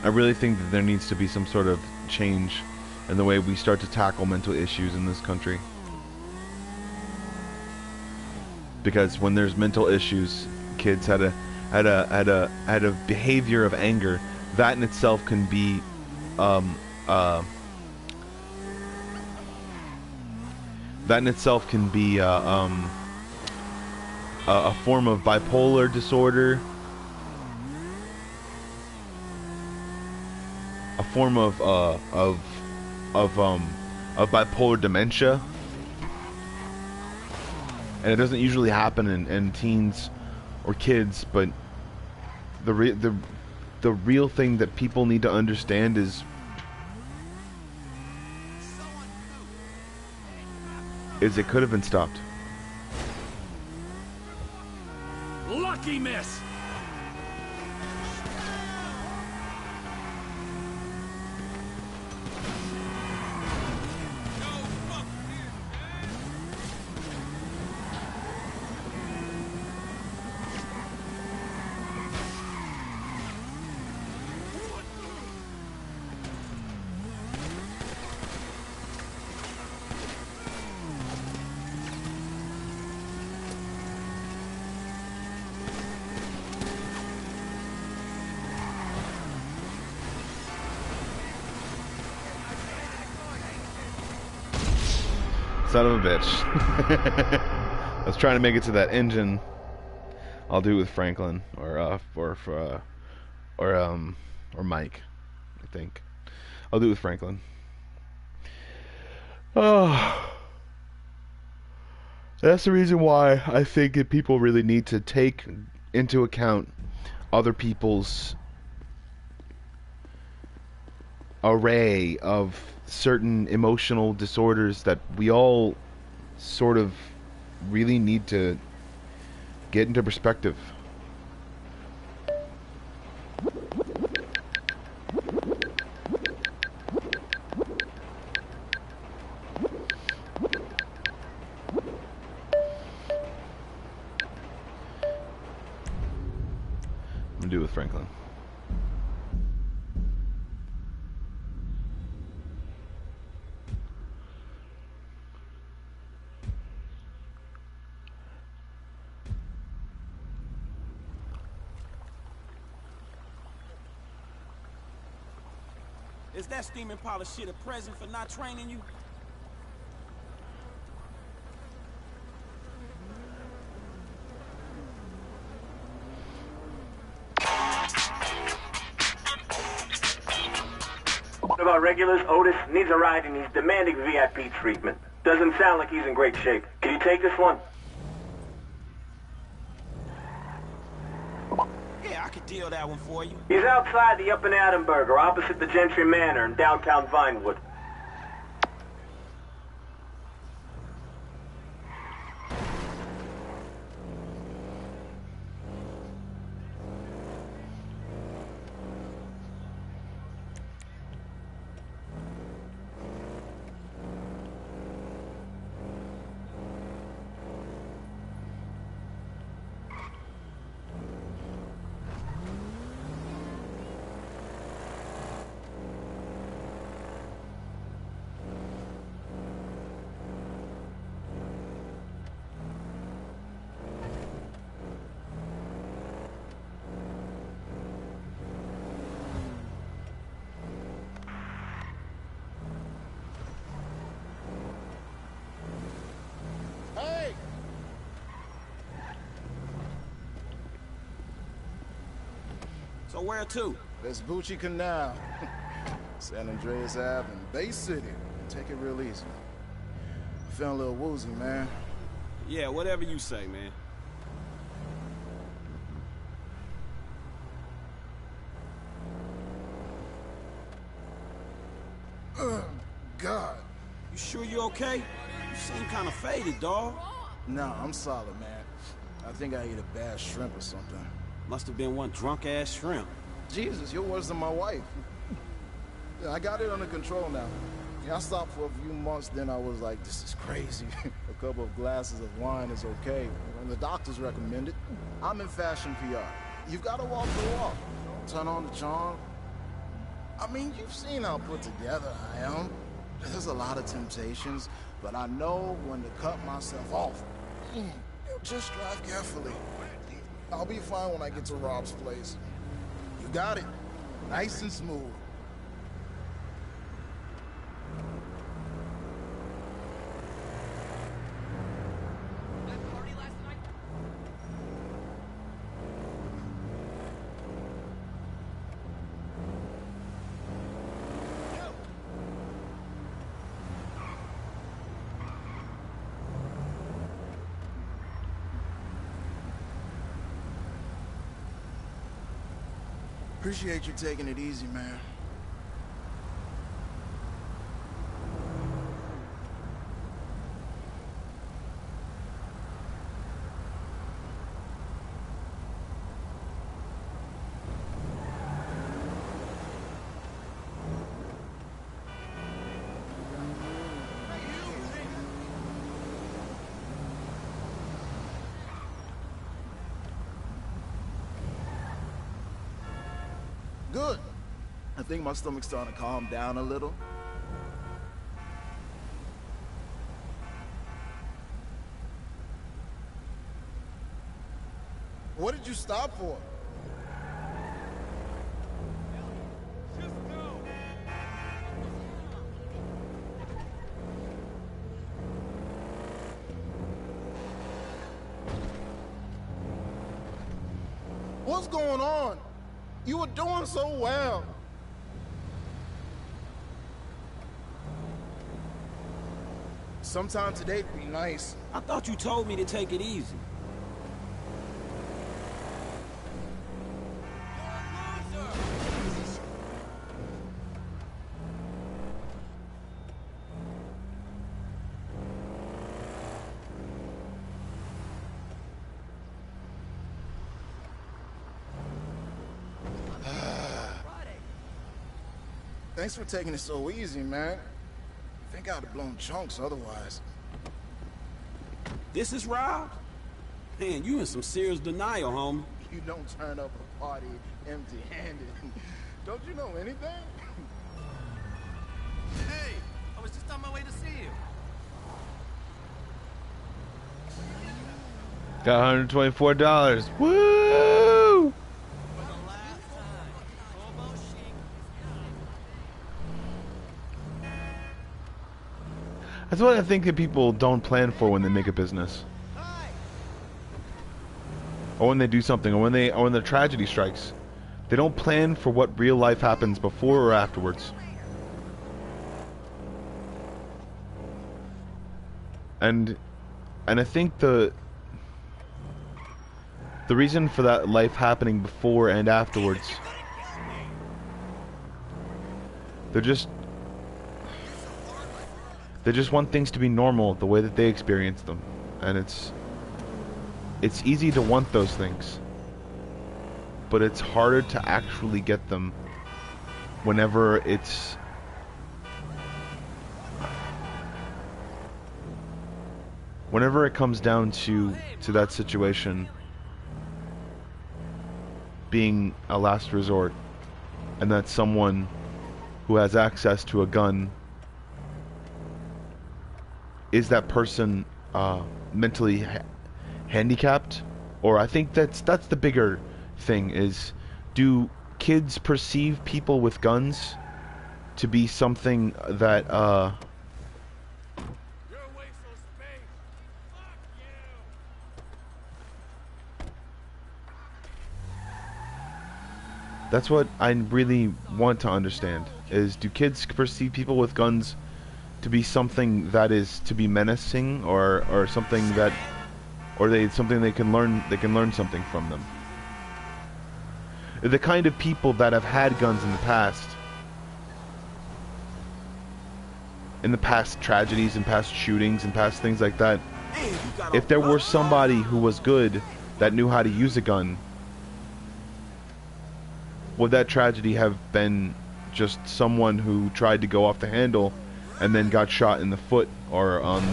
I really think that there needs to be some sort of change in the way we start to tackle mental issues in this country. Because when there's mental issues, kids had a behavior of anger. That in itself can be a form of bipolar disorder. A form of bipolar dementia, and it doesn't usually happen in teens or kids. But the real thing that people need to understand is it could have been stopped. Lucky miss. Son of a bitch. I was trying to make it to that engine. I'll do it with Franklin or Mike. I think I'll do it with Franklin. Oh. That's the reason why I think that people really need to take into account other people's array of certain emotional disorders that we all sort of really need to get into perspective. I'm gonna do it with Franklin. Is that steaming pile of shit a present for not training you? What about regulars? Otis needs a ride and he's demanding VIP treatment. Doesn't sound like he's in great shape. Can you take this one? Yeah, I could deal that one for you. He's outside the Up and Adamberger, opposite the Gentry Manor in downtown Vinewood. So where to? Vespucci Canal, San Andreas Ave, and Bay City. Take it real easy. Feeling a little woozy, man. Yeah, whatever you say, man. God. You sure you okay? You seem kind of faded, dawg. Nah, I'm solid, man. I think I ate a bad shrimp or something. Must have been one drunk-ass shrimp. Jesus, you're worse than my wife. Yeah, I got it under control now. Yeah, I stopped for a few months, then I was like, this is crazy. A couple of glasses of wine is okay. And the doctors recommend it. I'm in fashion PR. You've got to walk the walk. Turn on the charm. I mean, you've seen how put together I am. There's a lot of temptations, but I know when to cut myself off. Just drive carefully. I'll be fine when I get to Rob's place. You got it. Nice and smooth. Appreciate you taking it easy, man. Good. I think my stomach's starting to calm down a little. What did you stop for? What's going on? You were doing so well. sometime today'd be nice. I thought you told me to take it easy. Thanks for taking it so easy, man. I think I'd have blown chunks otherwise. This is Rob? Man, you in some serious denial, homie. You don't turn up a party empty-handed. Don't you know anything? Hey, I was just on my way to see you. Got $124. Woo! That's what I think that people don't plan for when they make a business, or when they do something, or when the tragedy strikes. They don't plan for what real life happens before or afterwards. And I think the reason for that life happening before and afterwards, they just want things to be normal the way that they experience them. And it's easy to want those things, but it's harder to actually get them whenever it comes down to that situation being a last resort, and that someone who has access to a gun is that person mentally handicapped? Or I think that's the bigger thing, is, do kids perceive people with guns to be something that that's what I really want to understand, is, do kids perceive people with guns to be something that is to be menacing, or something that, or something they can learn something from them? The kind of people that have had guns in the past tragedies and past shootings and past things like that, if there were somebody who was good that knew how to use a gun, would that tragedy have been just someone who tried to go off the handle and then got shot in the foot, or in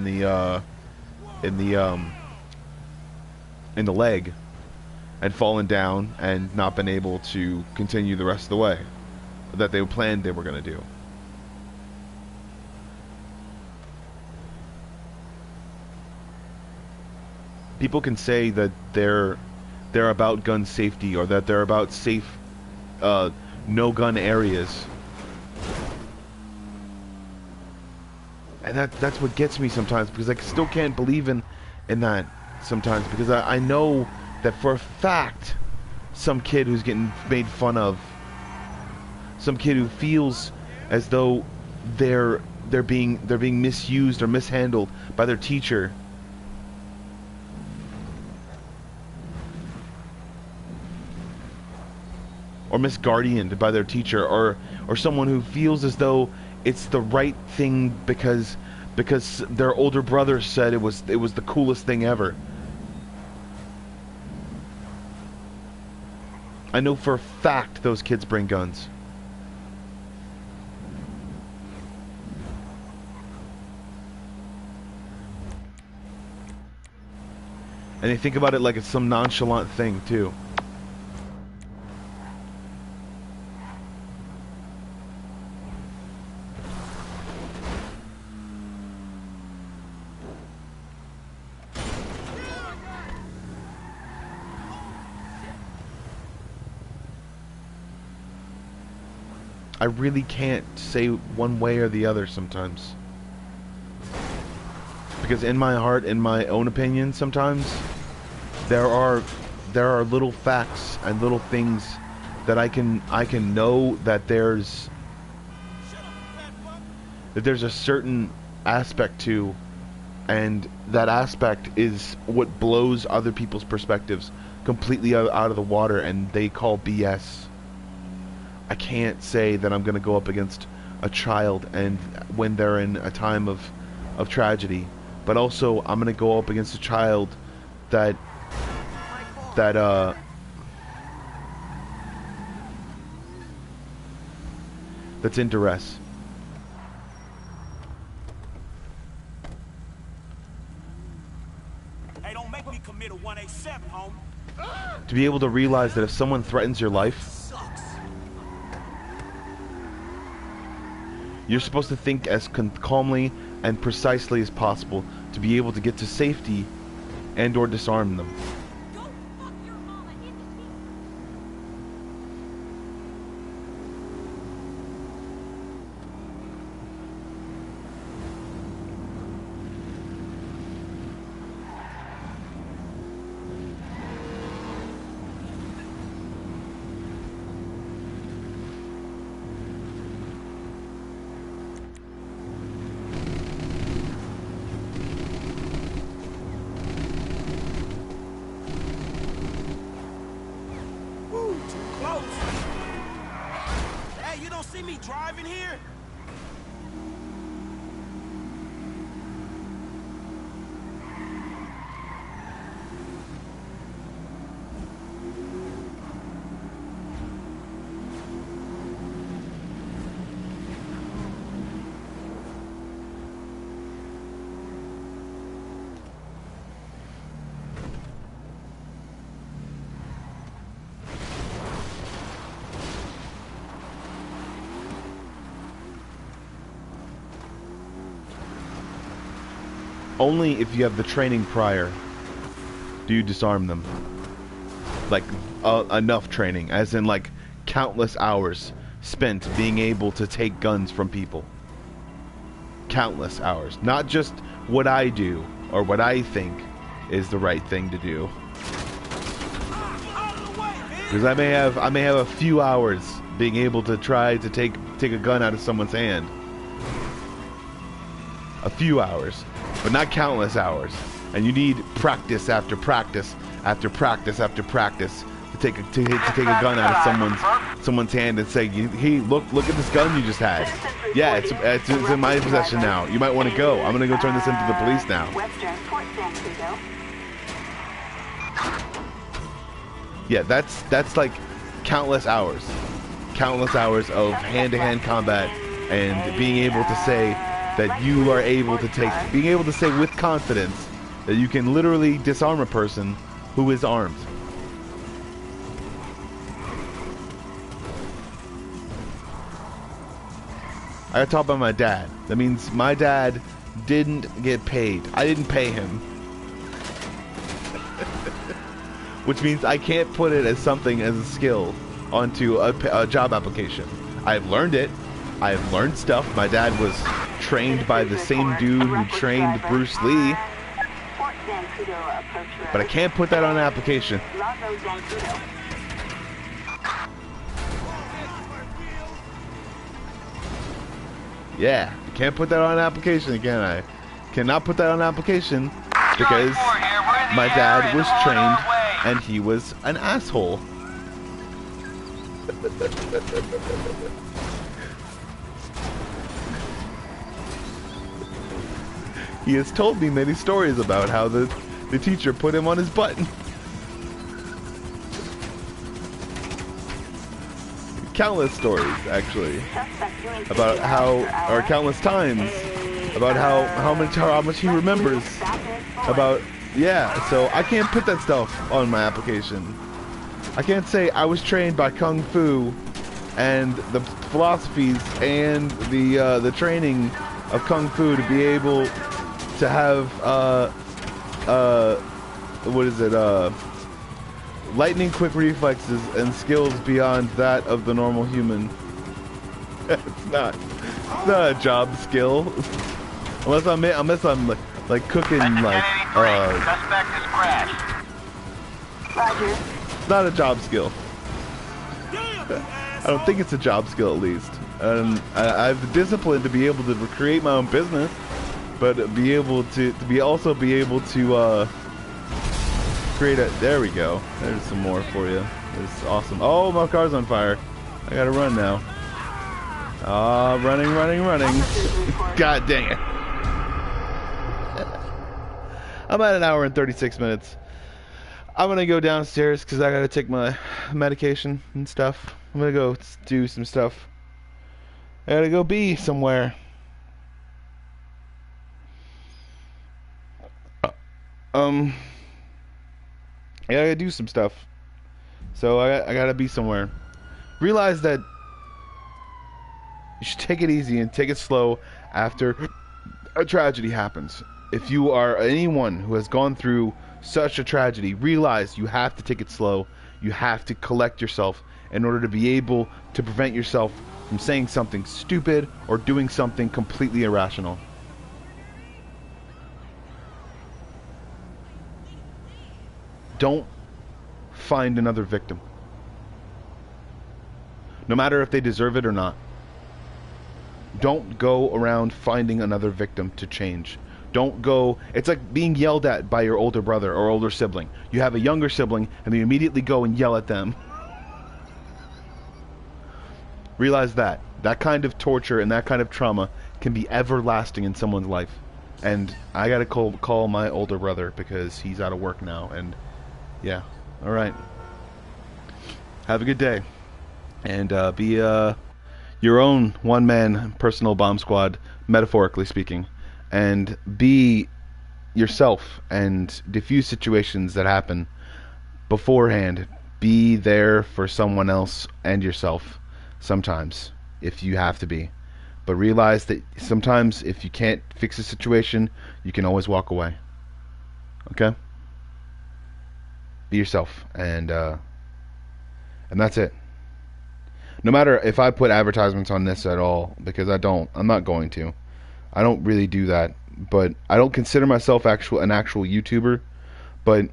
the leg, and fallen down and not been able to continue the rest of the way that they planned they were going to do? People can say that they're about gun safety, or that they're about safe no gun areas, and that's what gets me sometimes, because I still can't believe in that sometimes, because I know that for a fact some kid who's getting made fun of, some kid who feels as though they're being misused or mishandled by their teacher, or misguardianed by their teacher, or someone who feels as though it's the right thing because their older brother said it was the coolest thing ever. I know for a fact those kids bring guns. And they think about it like it's some nonchalant thing too. I really can't say one way or the other sometimes, because in my heart, in my own opinion, sometimes there are little facts and little things that I can know that there's a certain aspect to, and that aspect is what blows other people's perspectives completely out of the water, and they call BS. I can't say that I'm going to go up against a child and when they're in a time of tragedy, but also I'm going to go up against a child that's in duress. Hey, don't make me commit a 187, homie. To be able to realize that if someone threatens your life, you're supposed to think as calmly and precisely as possible to be able to get to safety and or disarm them. Hey, you don't see me driving here? Only if you have the training prior do you disarm them. Like, enough training, as in like countless hours spent being able to take guns from people. Countless hours. Not just what I do or what I think is the right thing to do. Because I may have a few hours being able to try to take a gun out of someone's hand. A few hours, but not countless hours. And you need practice after practice after practice after practice to take a gun out of someone's hand and say, "Hey, look at this gun you just had. Yeah, it's in my possession now. You might want to go. I'm gonna go turn this into the police now." Yeah, that's like countless hours of hand-to-hand combat, and being able to say that you are able to being able to say with confidence that you can literally disarm a person who is armed. I got taught by my dad. That means my dad didn't get paid. I didn't pay him. Which means I can't put it as something as a skill onto a job application. I've learned it. I've learned stuff. My dad was trained by the same dude who trained Bruce Lee. But I can't put that on an application. Yeah, I can't put that on an application again. I cannot put that on an application because my dad was trained and he was an asshole. He has told me many stories about how the teacher put him on his butt. Countless stories, actually, about how, or countless times, about how much he remembers about. Yeah, so I can't put that stuff on my application. I can't say I was trained by Kung Fu and the philosophies and the training of Kung Fu to be able to have lightning quick reflexes and skills beyond that of the normal human. It's not a job skill. Unless I'm like cooking suspect is crashed. Roger. It's not a job skill. I don't think it's a job skill, at least. I have the discipline to be able to create my own business. but be able to be also be able to create a. There we go. There's some more for you. It's awesome. Oh, my car's on fire. I gotta run now. Ah, running. God dang it. I'm at 1 hour and 36 minutes. I'm gonna go downstairs because I gotta take my medication and stuff. I'm gonna go do some stuff. I gotta go be somewhere. I gotta do some stuff. So I gotta be somewhere. Realize that you should take it easy and take it slow after a tragedy happens. If you are anyone who has gone through such a tragedy, realize you have to take it slow. You have to collect yourself in order to be able to prevent yourself from saying something stupid or doing something completely irrational. Don't find another victim. No matter if they deserve it or not. Don't go around finding another victim to change. Don't go... It's like being yelled at by your older brother or older sibling. You have a younger sibling and you immediately go and yell at them. Realize that. That kind of torture and that kind of trauma can be everlasting in someone's life. And I gotta call my older brother because he's out of work now. And yeah. Alright. Have a good day. And be your own one-man personal bomb squad, metaphorically speaking. And be yourself and diffuse situations that happen beforehand. Be there for someone else and yourself sometimes, if you have to be. But realize that sometimes if you can't fix a situation, you can always walk away. Okay? Be yourself, and that's it. No matter if I put advertisements on this at all, because I'm not going to. I don't really do that, but I don't consider myself an actual YouTuber, but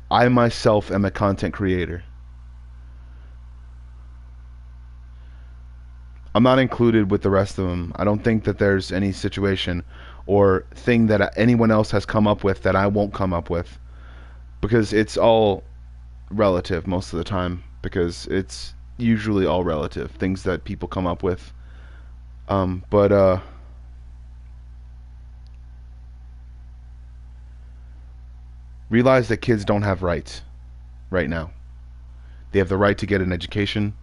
I myself am a content creator. I'm not included with the rest of them. I don't think that there's any situation or thing that anyone else has come up with that I won't come up with, because it's all relative most of the time, because it's usually all relative things that people come up with. But realize that kids don't have rights right now. They have the right to get an education,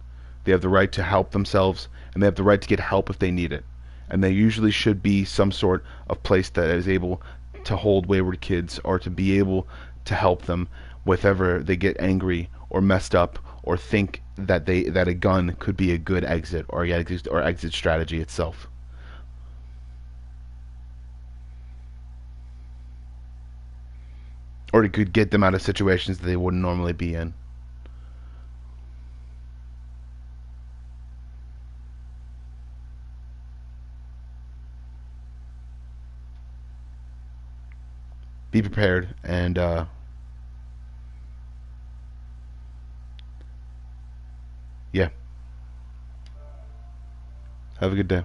they have the right to help themselves, and they have the right to get help if they need it. And there usually should be some sort of place that is able to hold wayward kids, or to be able to help them whenever they get angry or messed up, or think that a gun could be a good exit or exit strategy itself. Or it could get them out of situations that they wouldn't normally be in. Be prepared, and yeah. Have a good day.